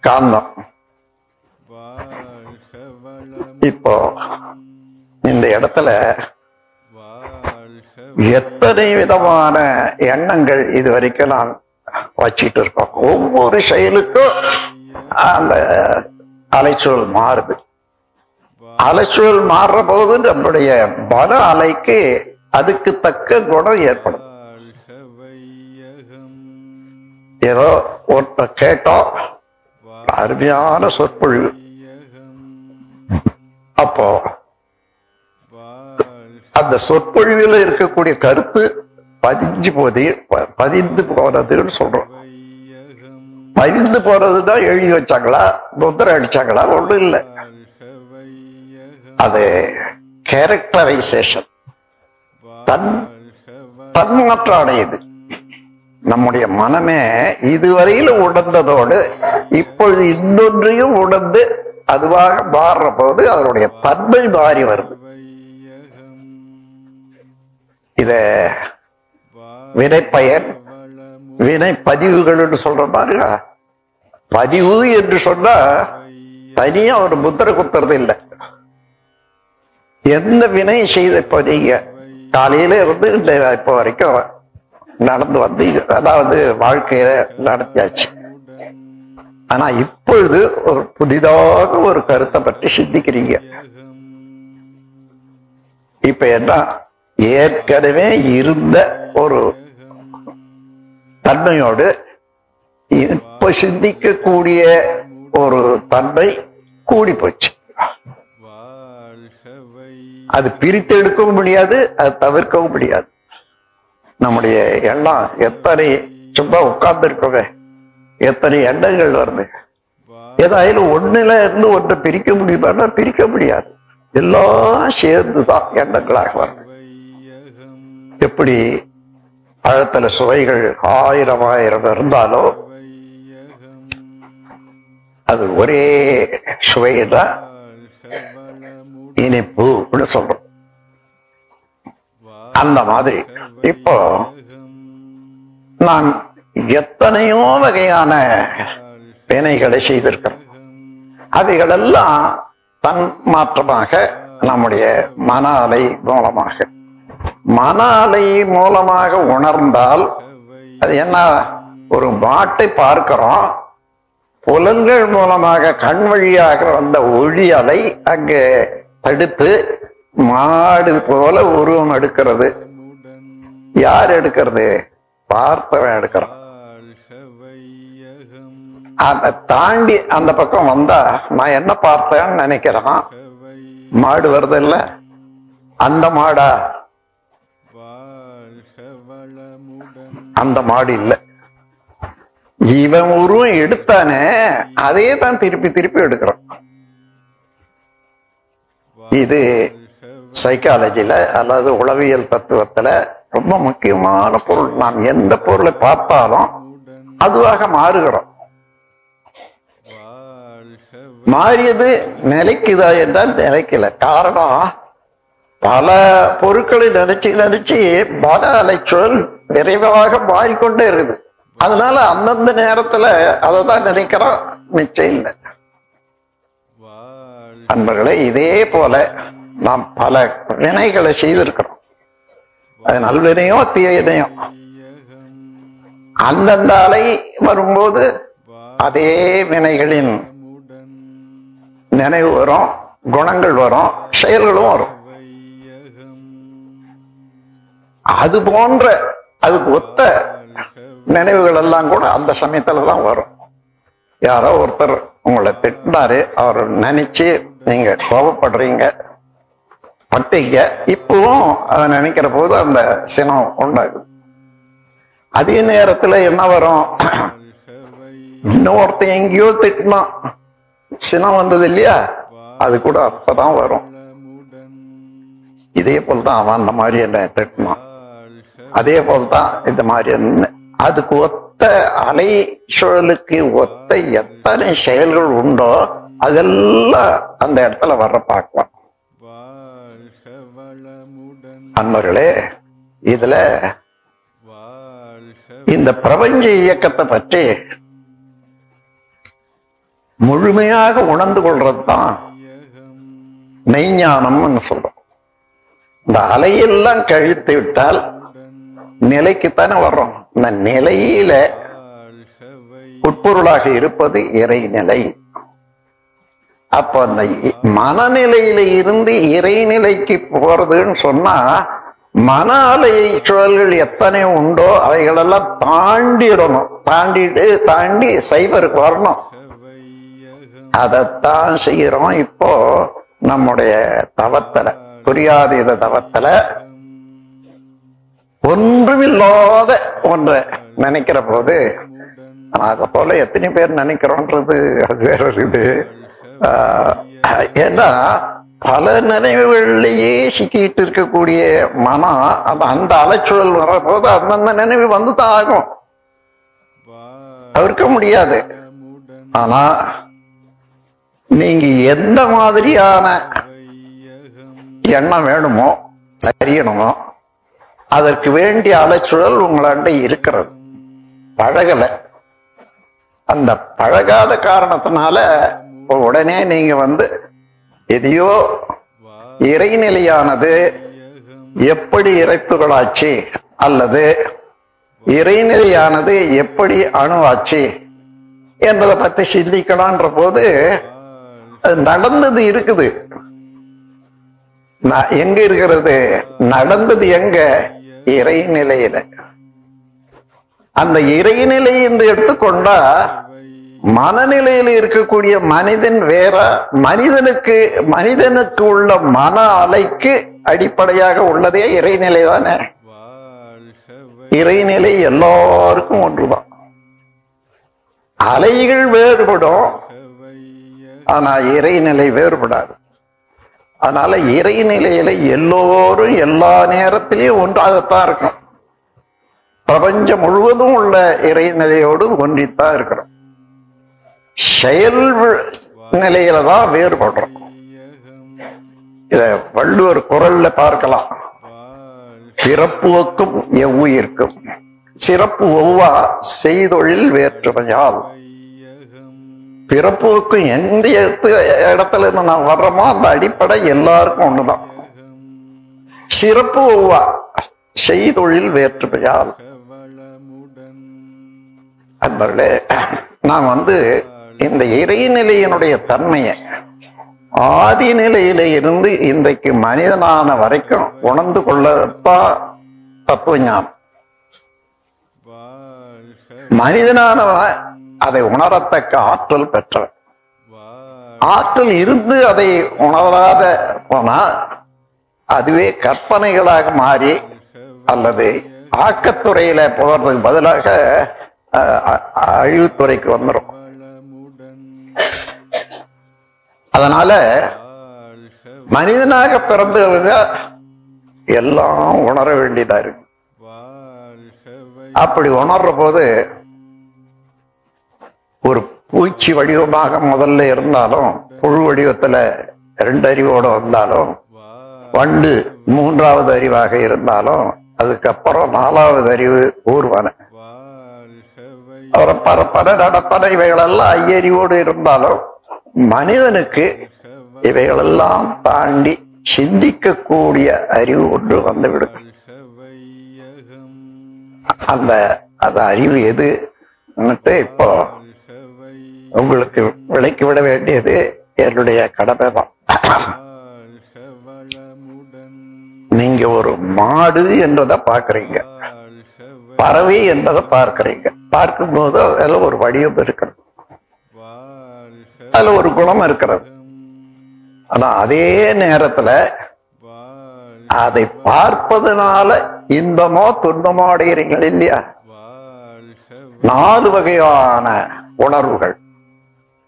A: காந்தம். இப்போ இந்த இடத்துல எத்தனை விதமான எண்ணங்கள் இது வரைக்கும் நான் வச்சிட்டு இருக்கோம். ஒவ்வொரு செயலுக்கும் அந்த அலைச்சூழல் மாறுது. அலைச்சூழல் மாறுற போது நம்முடைய மன அலைக்கு அதுக்கு தக்க குணம் ஏற்படும். ஏதோ ஒருத்த கேட்டோம், அருமையான சொற்பொழிவு, அப்போ அந்த சொற்பொழிவில் இருக்கக்கூடிய கருத்து பதிந்து போறதுன்னு சொல்றோம். பதிந்து போறதுன்னா எழுதி வச்சாங்களா, முத்திரை அடிச்சாங்களா, ஒண்ணும் இல்லை. அது கேரக்டரைசேஷன், தன்மாற்றம் அடையுது. நம்முடைய மனமே இதுவரையில உணர்ந்ததோடு இப்பொழுது இன்னொன்றையும் உணர்ந்து அதுவாக மாறுற போது அதனுடைய தன்மை மாறி வருது. இத வினைப்பயன், வினை பதிவுகள் சொல்ற மாதிரி. பதிவு என்று சொன்னா தனியா ஒரு முத்திரை குத்துறது இல்லை. எந்த வினை செய்த, இப்போ நீங்க காலையில இருந்து இப்போ வரைக்கும் நடந்து வந்து, அதாவது வாழ்க்கையில நடத்தியாச்சு. ஆனா இப்பொழுது ஒரு புதிதாக ஒரு கருத்தை பற்றி சிந்திக்கிறீங்க. இப்ப என்ன, ஏற்கனவே இருந்த ஒரு தன்மையோடு இப்ப சிந்திக்கக்கூடிய ஒரு தன்மை கூடி போச்சு. அது பிரித்து எடுக்கவும் முடியாது, அது தவிர்க்கவும் முடியாது. நம்முடைய எண்ணம் எத்தனை, சும்மா உட்கார்ந்து இருக்கவே எத்தனை எண்ணங்கள் வருது. ஏதாയാലും ஒண்ணுல இருந்து ஒன்றை பிரிக்க முடியுமா? பிரிக்க முடியாது. எல்லாம் சேர்ந்துதான் எண்ணங்களாக வருது. எப்படி பழத்துல சுவைகள் ஆயிரம் இருந்தாலும் அது ஒரே சுவைதான் இனிப்புன்னு சொல்றோம். அந்த மாதிரி இப்போ நான் எத்தனையோ வகையான வினைகளை செய்திருக்கிறோம். அவைகளெல்லாம் தன் மாற்றமாக நம்முடைய மன அலை மூலமாக உணர்ந்தால் அது என்ன, ஒரு மாட்டை பார்க்கிறோம், புலன்கள் மூலமாக கண் வழியாக வந்த ஒளி அலை அங்கே தடுத்து மாடு போல உருவம் எடுக்கிறது. யார் எடுக்கிறது? பார்த்தவன் எடுக்கிறான். அதை தாண்டி அந்த பக்கம் வந்தா நான் என்ன பார்த்தேன்னு நினைக்கிறான். மாடு வருது இல்ல, அந்த மாடா? அந்த மாடு இல்ல. இவன் உருவம் எடுத்தானே அதே தான் திருப்பி திருப்பி எடுக்கிறான். இது சைக்காலஜில அல்லது உளவியல் தத்துவத்துல ரொம்ப முக்கியமான பொருள். நாம் எந்த பொருளை பார்த்தாலும் அதுவாக மாறுகிறோம். மாறியது நிலைக்குதா என்றால் நிலைக்கல. காரணம், பல பொருட்களை நினைச்சு மன அலைச்சூழல் விரைவாக மாறிக்கொண்டே இருக்குது. அதனால அந்தந்த நேரத்துல அதை தான் நினைக்கிறோம், நிச்சயம் இல்லை. அன்பர்களே, இதே போல நாம் பல வினைகளை செய்திருக்கிறோம். அது நல்வினையோ தீவினையோ, அந்தந்த அலை வரும்போது அதே வினைகளின் நினைவு வரும், குணங்கள் வரும், செயல்களும் வரும். அது போன்ற அதுக்கு ஒத்த நினைவுகள் எல்லாம் கூட அந்த சமயத்துல தான் வரும். யாரோ ஒருத்தர் உங்களை திட்டினாரு, அவர் நினைச்சு நீங்க கோபப்படுறீங்க, பட்டீங்க. இப்பவும் அதை நினைக்கிற போது அந்த சினம் உண்டாகுது. அதே நேரத்துல என்ன வரும், இன்னொருத்தன் எங்கேயோ திட்டினா சினம் வந்தது இல்லையா, அது கூட அப்பதான் வரும். இதே போல்தான் அவன் அந்த மாதிரி என்ன திட்டினான், அதே போல்தான் இந்த மாதிரி என்ன, அதுக்கு ஒத்த அலை சுழலுக்கு ஒத்த எத்தனை செயல்கள் உண்டோ அதெல்லாம் அந்த இடத்துல வர்ற பார்க்கலாம். அன்பர்களே, இதுல இந்த பிரபஞ்ச இயக்கத்தை பற்றி முழுமையாக உணர்ந்து கொள்றதுதான் மெய்ஞானம்னு சொல்றோம். இந்த அலையெல்லாம் கழித்து விட்டால் நிலைக்குத்தானே வர்றோம். இந்த நிலையில உட்பொருளாக இருப்பது இறைநிலை. அப்ப அந்த மனநிலையில இருந்து இறைநிலைக்கு போறதுன்னு சொன்னா, மன அலை சுழல்கள் எத்தனை உண்டோ அவைகளெல்லாம் தாண்டிடணும். தாண்டி சைபருக்கு வரணும். அதைத்தான் செய்யறோம். இப்போ நம்முடைய தவத்துல, புரியாதீத தவத்துல ஒன்றுமில்லாத ஒன்றை நினைக்கிற போது, அதை போல எத்தனை பேர் நினைக்கிறோன்றது அது வேற இருக்குது. ஏன்னா பல நினைவுகள்லயே சிக்கிட்டு இருக்கக்கூடிய மனம் அந்த அலைச்சூழல் வர்ற போது அந்தந்த நினைவு வந்துதான் ஆகும், தவிர்க்க முடியாது. ஆனா நீங்க எந்த மாதிரியான எண்ணம் வேணுமோ அறியணுமோ அதற்கு வேண்டிய அலைச்சூழல் உங்களாண்ட இருக்கிறது. பழகல, அந்த பழகாத காரணத்தினால உடனே நீங்க எதையோ இறைநிலையானது எப்படி இறைப்புகளாச்சு அல்லது இறைநிலையானது எப்படி அணுவாச்சு என்பதை பத்தி சிந்திக்கலான்ற போது அது நடந்தது இருக்குது. எங்க இருக்கிறது? நடந்தது எங்க? இறைநிலையில. அந்த இறைநிலை என்று எடுத்துக்கொண்டா மனநிலையில் இருக்கக்கூடிய மனிதன் வேற, மனிதனுக்கு உள்ள மன அலைக்கு அடிப்படையாக உள்ளதே இறைநிலை தானே. இறைநிலை எல்லாருக்கும் ஒன்றுதான். அலைகள் வேறுபடும், ஆனா இறைநிலை வேறுபடாது. அதனால இறைநிலையில எல்லோரும் எல்லா நேரத்திலையும் ஒன்றாகத்தான் இருக்கும். பிரபஞ்சம் முழுவதும் உள்ள இறைநிலையோடு ஒன்றித்தான் இருக்கிறோம். செயல் நிலையில தான் வேறுபடுறோம். இத வள்ளுவர் குறள்ல பார்க்கலாம். பிறப்புக்கும் எவ்வுயிர்க்கும் சிறப்பு ஒவ்வா செய்தொழில் வேற்றுமையால். பிறப்புக்கும் எந்த இடத்துல இருந்து நான் வர்றோமோ அந்த அடிப்படை எல்லாருக்கும் ஒண்ணுதான். சிறப்பு ஒவ்வா செய்தொழில் வேற்றுமையால். அன்பர்களே, நான் இந்த இறைநிலையினுடைய தன்மையை ஆதி நிலையில இருந்து இன்றைக்கு மனிதனான வரைக்கும் உணர்ந்து கொள்ளத்தான் தத்துவ ஞானம். மனிதனானவன் அதை உணரத்தக்க ஆற்றல் பெற்றவன். ஆற்றல் இருந்து அதை உணராத போனா அதுவே கற்பனைகளாக மாறி அல்லது ஆக்கத்துறையில போறதுக்கு பதிலாக அழிவுத்துறைக்கு வந்துடும். அதனால மனிதனாக பிறந்தவங்க எல்லாம் உணர வேண்டியதா இருக்கு. அப்படி உணர்ற போது ஒரு பூச்சி வடிவமாக முதல்ல இருந்தாலும், புழு வடிவத்துல 2 அறிவோட வந்தாலும், வண்டு 3வது அறிவாக இருந்தாலும், அதுக்கப்புறம் 4வது அறிவு ஊர்வன, அப்புறம் பரப்பன நடப்பன இவைகளெல்லாம் ஐயறிவோடு இருந்தாலும் மனிதனுக்கு இவைகளெல்லாம் தாண்டி சிந்திக்கக்கூடிய அறிவு ஒன்று வந்துவிடும். அந்த அறிவு எது இப்போ உங்களுக்கு விளக்கி விட வேண்டியது என்னுடைய கடமை தான். நீங்க ஒரு மாடு என்றதை பார்க்கறீங்க, பறவை என்பதை பார்க்கறீங்க. பார்க்கும்போது அதுல ஒரு வடிவம் இருக்கிறது, அதுல ஒரு குணம் இருக்கிறது. ஆனா அதே நேரத்துல அதை பார்ப்பதனால இன்பமோ துன்பமோ அடைகிறீங்க இல்லையா? 4 வகையான உணர்வுகள்: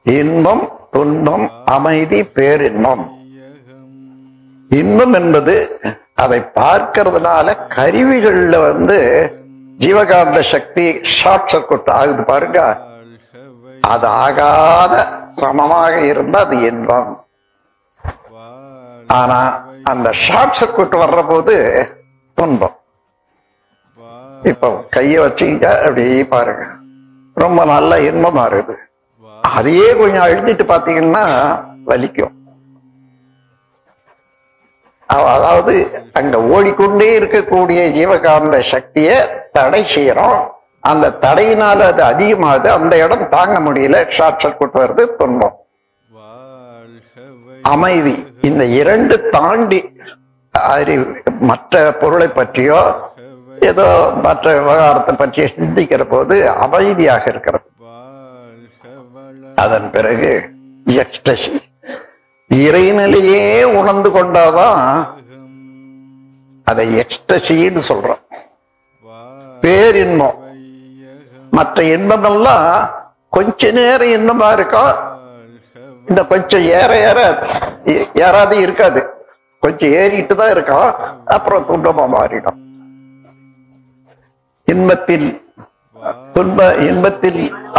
A: இன்பம், துன்பம், அமைதி, பேரின்பம். இன்பம் என்பது அதை பார்க்கறதுனால கருவிகள்ல ஜீவகாந்த சக்தி ஷார்ட் சர்க்யூட் ஆகுது பாருங்க. அது ஆகாத சமமாக இருந்தா அது இன்பம். ஆனா அந்த ஷார்ட் சர்க்யூட் வர்ற போது துன்பம். இப்ப கைய வச்சுங்க, அப்படியே பாருங்க, ரொம்ப நல்ல இன்பமா இருக்குது. அதையே கொஞ்சம் அழுத்திட்டு பாத்தீங்கன்னா வலிக்கும். அதாவது அங்க ஓடிக்கொண்டே இருக்கக்கூடிய ஜீவகாந்த சக்தியை தடை செய்யறோம். அந்த தடையினால அது அதிகமாகுது. அந்த இடம் தாங்க முடியல, ஷார்ட் சர்க்யூட் வருது, துன்பம். அமைதி, இந்த 2 தாண்டி அறிவு, மற்ற பொருளை பற்றியோ ஏதோ மற்ற விவகாரத்தை பற்றிய சிந்திக்கிற போது அமைதியாக இருக்கிறது. அதன் பிறகு எக்ஸ்டசி, இறைநிலையே உணர்ந்து கொண்டாதான் அதை எக்ஸ்டசின்னு சொல்றோம். பேரின்பம், மற்ற இன்பமெல்லாம் கொஞ்ச நேரம் இன்பமா இருக்கும். இந்த கொஞ்சம் ஏற ஏற ஏறாது இருக்காது, கொஞ்சம் ஏறிட்டு தான் இருக்கும், அப்புறம் துன்பமா மாறிடும். இன்பத்தில்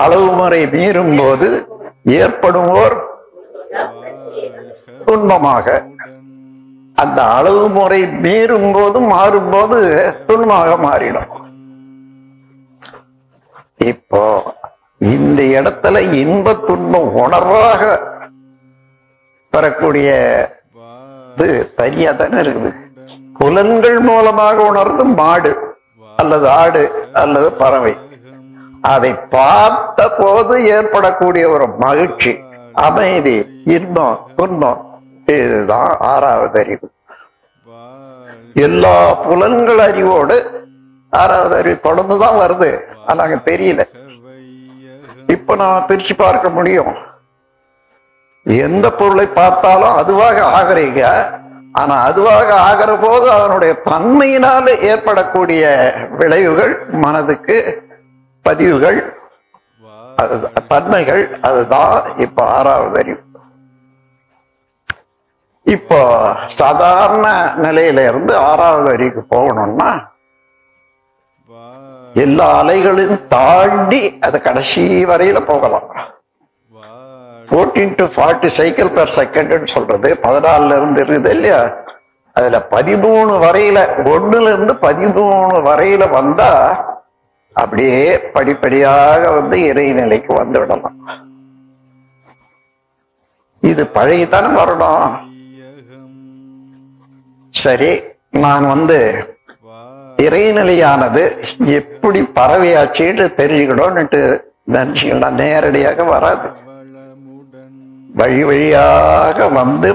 A: அளவு முறை மீறும் போது ஏற்படும் ஓர் துன்பமாக, அந்த அளவு முறை மீறும் போது மாறும்போது துன்பமாக மாறிடும். இப்போ இந்த இடத்துல இன்ப துன்பம் உணர்வாக பெறக்கூடிய தனியா தானே இருக்குது. புலன்கள் மூலமாக உணர்ந்து மாடு அல்லது ஆடு அல்லது பறவை, அதை பார்த்த போது ஏற்படக்கூடிய ஒரு மகிழ்ச்சி, அமைதி, இன்பம், துன்பம், இதுதான் 6வது அறிவு. எல்லா புலன்கள் அறிவோடு 6வது அறிவு தொடர்ந்துதான் வருது. ஆனா அங்க தெரியல. இப்ப நான் பிரிச்சு பார்க்க முடியும். எந்த பொருளை பார்த்தாலும் அதுவாக ஆகிறீங்க. ஆனா அதுவாக ஆகிற போது அதனுடைய தன்மையினால ஏற்படக்கூடிய விளைவுகள், மனதுக்கு பதிவுகள், தன்மைகள், அதுதான் இப்ப 6வது அறிவு. இப்போ சாதாரண நிலையில இருந்து 6வது அறிவுக்கு போகணும்னா எல்லா அலைகளையும் தாண்டி அது கடைசி வரையில போகலாம். 14 to 40 சைக்கிள் பெர் செகண்ட் சொல்றது 14ல இருந்து இருக்குது இல்லையா? அதுல 13 வரையில, 1ல இருந்து 13 வரையில வந்தா அப்படியே படிப்படியாக இறைநிலைக்கு வந்து விடலாம். இது பழகித்தானே வரணும். சரி, நான் இறைநிலையானது எப்படி பறவையாச்சின்னு தெரிஞ்சுக்கணும்னுட்டு நினைச்சீங்கன்னா நேரடியாக வராது. வழி வழியாக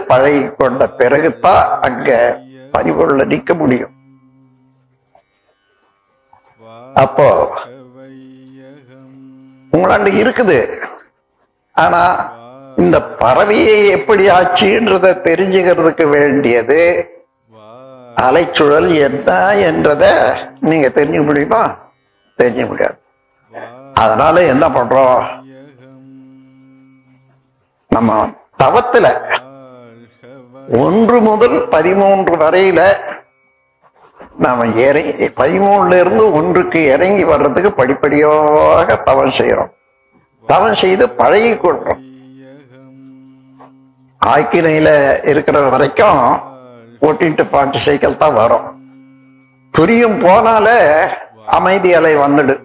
A: பழகி கொண்ட பிறகுதான் அங்க பதிவுள்ள நிக்க முடியும். அப்போ உங்களாண்ட இருக்குது. ஆனா இந்த பறவையை எப்படி ஆச்சுன்றத தெரிஞ்சுக்கிறதுக்கு வேண்டியது அலைச்சுழல் என்ன என்றத நீங்க தெரிஞ்சுக்க முடியுமா? தெரிஞ்சுக்க முடியாது. அதனால என்ன பண்றோம், நம்ம தவத்துல 1 முதல் 13 வரையில நாம 13ல இருந்து 1க்கு இறங்கி வர்றதுக்கு படிப்படியாக தவம் செய்யறோம். தவம் செய்து பழகி கொள்றோம். ஆக்கினையில இருக்கிற வரைக்கும் 14 to 40 சைக்கிள் தான் வரும். துரியம் போனால அமைதி அலை வந்துடு.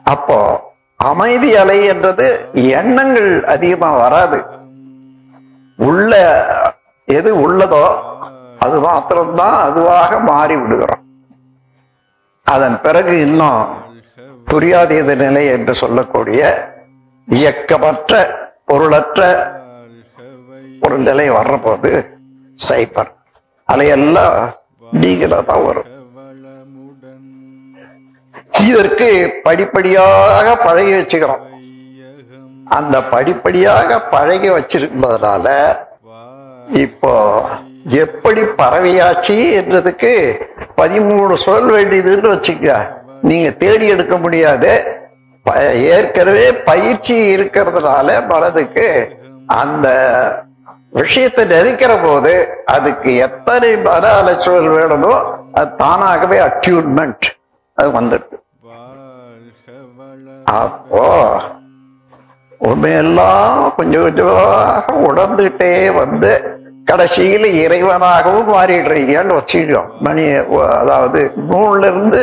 A: அப்போ அமைதி அலை என்றது எண்ணங்கள் அதிகமா வராது. உள்ள எது உள்ளதோ அது மாத்திரம்தான் அதுவாக மாறி விடுகிறோம். அதன் பிறகு இன்னும் புரியாதீத நிலை என்று சொல்லக்கூடிய இயக்கமற்ற பொருளற்ற ஒரு நிலை வர்ற போது சைபர் அலையெல்லாம் நீங்களா தான் வரும். இதற்கு படிப்படியாக பழகி வச்சுக்கிறோம். அந்த படிப்படியாக பழகி வச்சிருப்பதனால இப்போ எப்படி பறவையாச்சு என்றதுக்கு 13 சொல் வேண்டியதுன்னு வச்சுக்க. நீங்க தேடி எடுக்க முடியாது. ஏற்கனவே பயிற்சி இருக்கிறதுனால மனதுக்கு அந்த விஷயத்தை நெருக்கிற போது அதுக்கு எத்தனை மன அலைச்சல் வேணுமோ அது தானாகவே அட்யூன்மெண்ட் அது வந்துடுது. அப்போ உண்மையெல்லாம் கொஞ்சம் கொஞ்சமாக உணர்ந்துகிட்டே வந்து கடைசியில இறைவனாகவும் மாறிடுறீங்கன்னு வச்சுக்கிறோம். மணி அதாவது 3ல இருந்து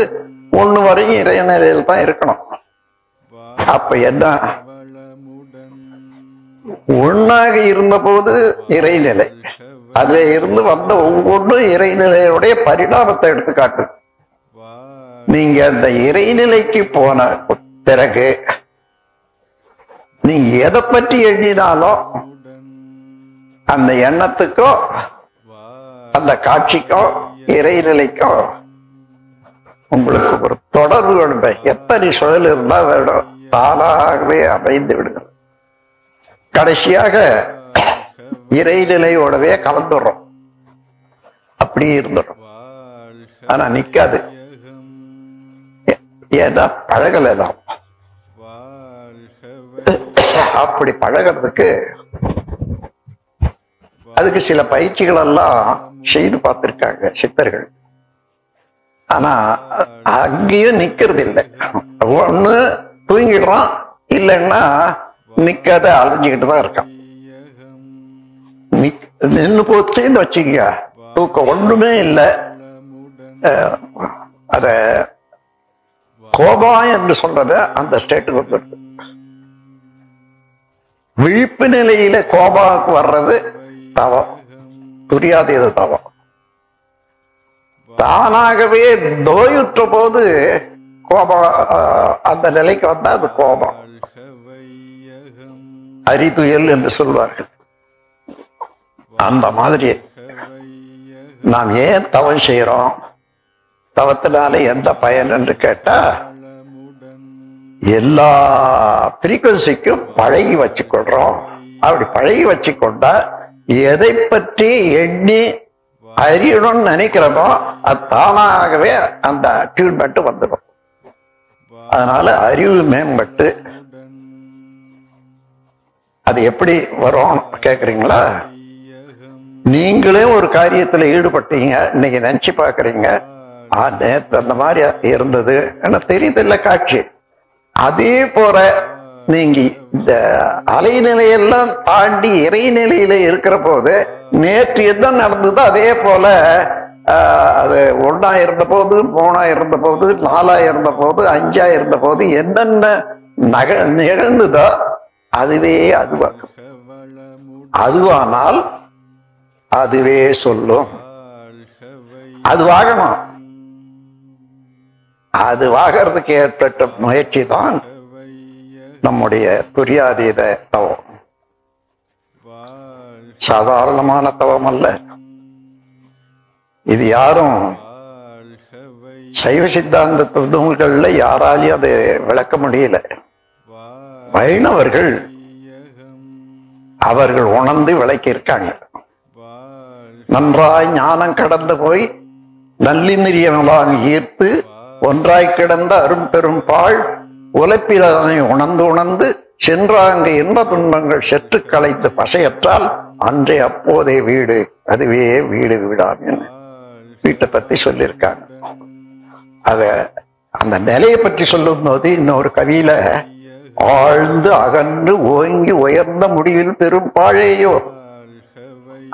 A: 1 வரையும் இறைநிலையில் தான் இருக்கணும். அப்ப என்ன, ஒன்னாக இருந்த போது இறைநிலை, அதுல இருந்து வந்த ஒவ்வொன்றும் இறைநிலையுடைய பரிணாமத்தை எடுத்து காட்டு. நீங்க அந்த இறைநிலைக்கு போன பிறகு நீங்க எதை பற்றி எண்ணினாலும் அந்த எண்ணத்துக்கும் அந்த காட்சிக்கும் இறைநிலைக்கும் உங்களுக்கு ஒரு தொடர்பு வேணும். எத்தனை சுழல் இருந்தா வேணும், தானாகவே அமைந்து விடுங்க. கடைசியாக இறைநிலையோடவே கலந்துடுறோம், அப்படியே இருந்துடும். ஆனா நிக்காது, ஏன்னா பழகல தான். அப்படி பழகிறதுக்கு அதுக்கு சில பயிற்சிகள் எல்லாம் செய்து பார்த்திருக்காங்க சித்தர்கள். ஆனா அங்கேயும் நிக்கிறது இல்லை. ஒண்ணு தூங்கிடுறான், இல்லைன்னா நிக்காத அலைஞ்சுக்கிட்டு தான் இருக்கான். நின்று போச்சுன்னு வச்சுக்க, தூக்கம் ஒண்ணுமே இல்லை. அத கோபம் என்று சொல்றத அந்த ஸ்டேட்டுக்கு வந்துடுது. விழிப்பு நிலையில கோபாவுக்கு வர்றது தவம், புரியாதது தவம். தானாகவே நோயுற்ற போது கோபம் அந்த நிலைக்கு வந்தா அது கோபம், அரிதுயல் என்று சொல்வார்கள். அந்த மாதிரி நாம் ஏன் தவம் செய்யறோம், தவத்தினால எந்த பயன் என்று கேட்டா, எல்லா ஃப்ரீக்வன்சிக்கும் பழகி வச்சுக்கொள்றோம். அப்படி பழகி வச்சுக்கொண்டா எதை பற்றி எண்ணி அறியணும்னு நினைக்கிறோமோ அது தானாகவே அந்த அட்யூன்மெண்ட் வந்துடும். அதனால அறிவு மேம்பட்டு அது எப்படி வரும் கேக்குறீங்களா? நீங்களே ஒரு காரியத்துல ஈடுபட்டீங்க, இன்னைக்கு நினைச்சு பாக்குறீங்க, நேற்று அந்த மாதிரி இருந்தது என்ன தெரியுது இல்ல காட்சி. அதே போல நீங்க இந்த அலைநிலையெல்லாம் தாண்டி இறைநிலையில இருக்கிற போது நேற்று என்ன நடந்ததோ அதே போல அது 1ஆ இருந்த போது, 3ஆ இருந்த போது, 4ஆ இருந்த போது, 5ஆ இருந்த போது என்னென்ன நிகழ்ந்ததோ அதுவே அதுவாகும். அதுவானால் அதுவே சொல்லும். அதுவாகணும். அதுவாகிறதுக்கு ஏற்பட்ட முயற்சி தான் நம்முடைய துரியாதீத தவம். சாதாரணமான தவம் அல்ல இது. யாரும் சைவ சித்தாந்த நூல்கள்ல யாராலையும் அதை விளக்க முடியல. வைணவர்கள் அவர்கள் உணர்ந்து விளக்கி இருக்காங்க. நன்றாய் ஞானம் கடந்து போய் நல்லிந்திரியங்களால் ஈர்த்து ஒன்றாய் கிடந்த அரும்பெரும் பாழ் உழைப்பிலனை உணர்ந்து உணர்ந்து சென்றாங்க இன்ப துன்பங்கள் செற்று களைத்து பசையற்றால் அன்றே அப்போதே வீடு, அதுவே வீடு வீடாம். வீட்டை பத்தி சொல்லியிருக்காங்க. அத அந்த நிலையை பற்றி சொல்லும் போது இன்னொரு கவியில, ஆழ்ந்து அகன்று ஓங்கி உயர்ந்த முடிவில் பெரும் பாழையோ,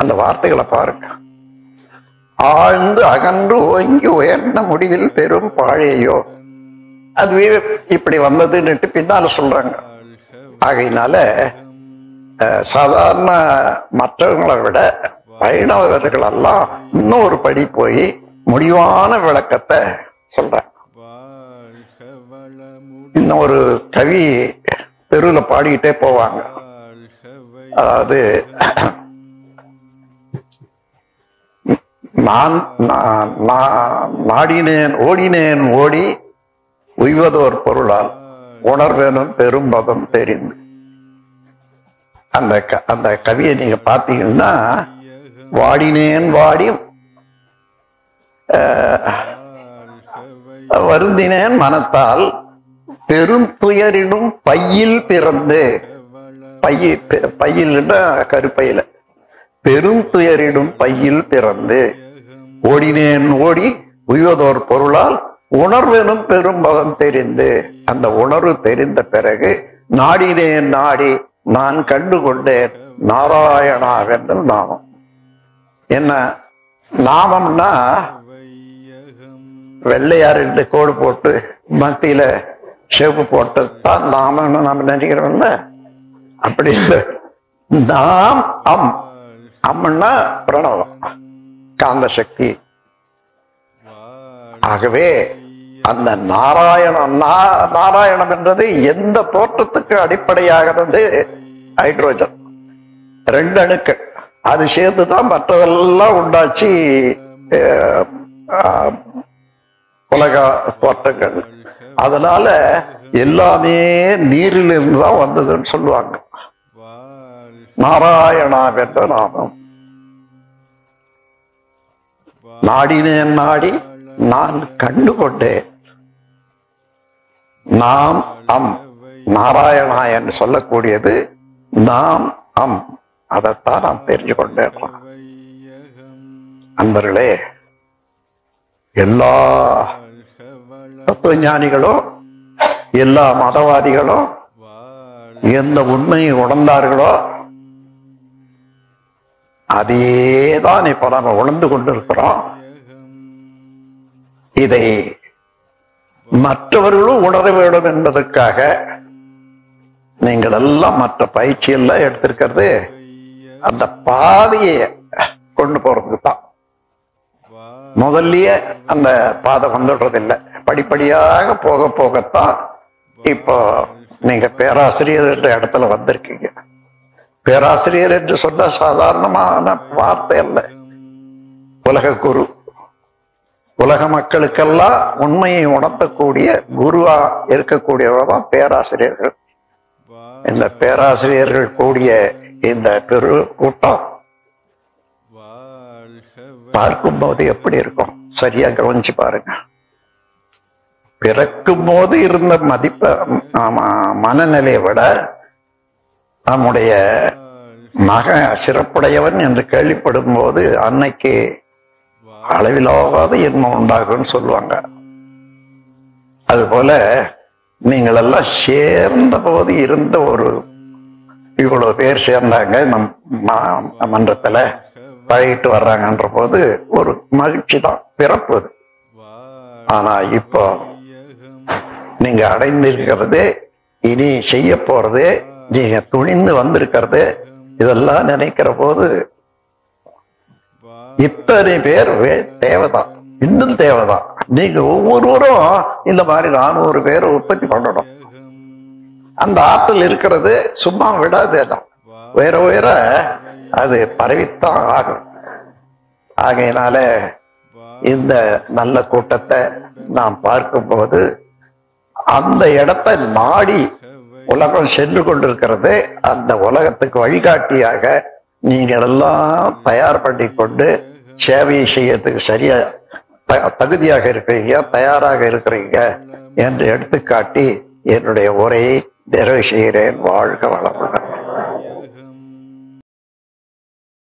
A: அந்த வார்த்தைகளை பாருங்க. ஆழ்ந்து அகன்று ஓங்கி உயர்ந்த முடிவில் பெரும் பாழையோ, அதுவே இப்படி வந்ததுன்னுட்டு பின்னால சொல்றாங்க. ஆகையினால சாதாரண மற்றவங்களை விட வைணவர்கள் எல்லாம் இன்னும் ஒரு படி போய் முடிவான விளக்கத்தை சொல்றாங்க. இன்னும் ஒரு கவி தெருவுல பாடிக்கிட்டே போவாங்க. அதாவது நான் நாடினேன் ஓடினேன் ஓடி உய்வதோர் பொருளால் உணர்வேனும் பெரும் பதம் தெரிந்து. அந்த கவியை நீங்க பாத்தீங்கன்னா, வாடினேன் வாடி வருந்தினேன் மனத்தால் பெருந்துயரிடும் பையில் பிறந்து, பையில் கருப்பையில பெருந்துயரிடும் பையில் பிறந்து ஓடினேன் ஓடி உய்வதோர் பொருளால் உணர்வெனும் பெரும்பதம் தெரிந்து, அந்த உணர்வு தெரிந்த பிறகு நாடினேன் நாடி நான் கண்டு கொண்டேன் நாராயணாவென்று நாமம். என்ன நாமம்னா வெள்ளையார் என்று கோடு போட்டு மத்தியில செவப்பு போட்டதுதான் நாமம்னு நாம நினைக்கிறோம்ல, அப்படி இல்லை. நாம் அம், அம்னா பிரணவம், காந்த சக்தி. ஆகவே அந்த நாராயணம், நாராயணம் என்றது எந்த தோற்றத்துக்கு அடிப்படையாகிறது? ஹைட்ரோஜன், 2 அணுக்கள், அது சேர்ந்துதான் மற்றதெல்லாம் உண்டாச்சு உலக தோற்றங்கள். அதனால எல்லாமே நீரில் இருந்துதான் வந்ததுன்னு சொல்லுவாங்க. நாராயணா என்ற நாமம். நாடினேன் நாடி நான் கண்டு கொண்டேன். நாம் அம், நாராயணா என்று சொல்லக்கூடியது நாம் அம், அதைத்தான் நாம் தெரிஞ்சு கொண்டேன். அன்பர்களே, எல்லா தத்துவ ஞானிகளும் எல்லா மதவாதிகளும் எந்த உண்மையை உணர்ந்தார்களோ அதேதான் இப்ப நாம உணர்ந்து கொண்டிருக்கிறோம். இதை மற்றவர்களும் உணர வேண்டும் என்பதற்காக நீங்கள் எல்லாம் மற்ற பயிற்சி எல்லாம் எடுத்திருக்கிறது அந்த பாதையை கொண்டு போறதுக்கு தான். முதல்லயே அந்த பாதை வந்துடுறது இல்லை, படிப்படியாக போக போகத்தான். இப்போ நீங்க பேராசிரியர் என்ற இடத்துல வந்திருக்கீங்க. பேராசிரியர் என்று சொன்ன சாதாரணமான வார்த்தை அல்ல, உலக குரு. உலக மக்களுக்கெல்லாம் உண்மையை உணர்த்தக்கூடிய குருவா இருக்கக்கூடியவர் தான் பேராசிரியர்கள். இந்த பேராசிரியர்கள் கூடிய இந்த பெரு கூட்டம் பார்க்கும் போது எப்படி இருக்கும்? சரியா கவனிச்சு பாருங்க. பிறக்கும் போது இருந்த மனநிலையை விட நம்முடைய மக சிறப்புடையவன் என்று கேள்விப்படும் போது அன்னைக்கு அளவிலாத இன்பம் உண்டாகும்னு சொல்லுவாங்க. அதுபோல நீங்கள் எல்லாம் சேர்ந்த போது இருந்த ஒரு இவ்வளவு பேர் சேர்ந்தாங்க நம் மன்றத்துல பழகிட்டு வர்றாங்கன்ற போது ஒரு மகிழ்ச்சி தான் பிறப்புது. ஆனா இப்போ நீங்க அடைந்திருக்கிறது, இனி செய்ய போறது, நீங்க துணிந்து வந்திருக்கிறது, இதெல்லாம் நினைக்கிற போது இத்தனை பேர் தேவைதான், இன்னும் தேவைதான். நீங்க ஒவ்வொருவரும் இந்த மாதிரி 400 பேர் உற்பத்தி பண்ணணும். அந்த ஆற்றல் இருக்கிறது, சும்மா விடாதேதான், வேற வேற அது பரவித்தான் ஆகும். ஆகையினால இந்த நல்ல கூட்டத்தை நாம் பார்க்கும்போது அந்த இடத்தை நாடி உலகம் சென்று கொண்டிருக்கிறது. அந்த உலகத்துக்கு வழிகாட்டியாக நீங்கள் எல்லாம் தயார் பண்ணி கொண்டு சேவையை செய்யறதுக்கு சரியா தகுதியாக இருக்கிறீங்க, தயாராக இருக்கிறீங்க என்று எடுத்துக்காட்டி என்னுடைய உரையை நிறைவு செய்கிறேன். வாழ்க வளமுடன்.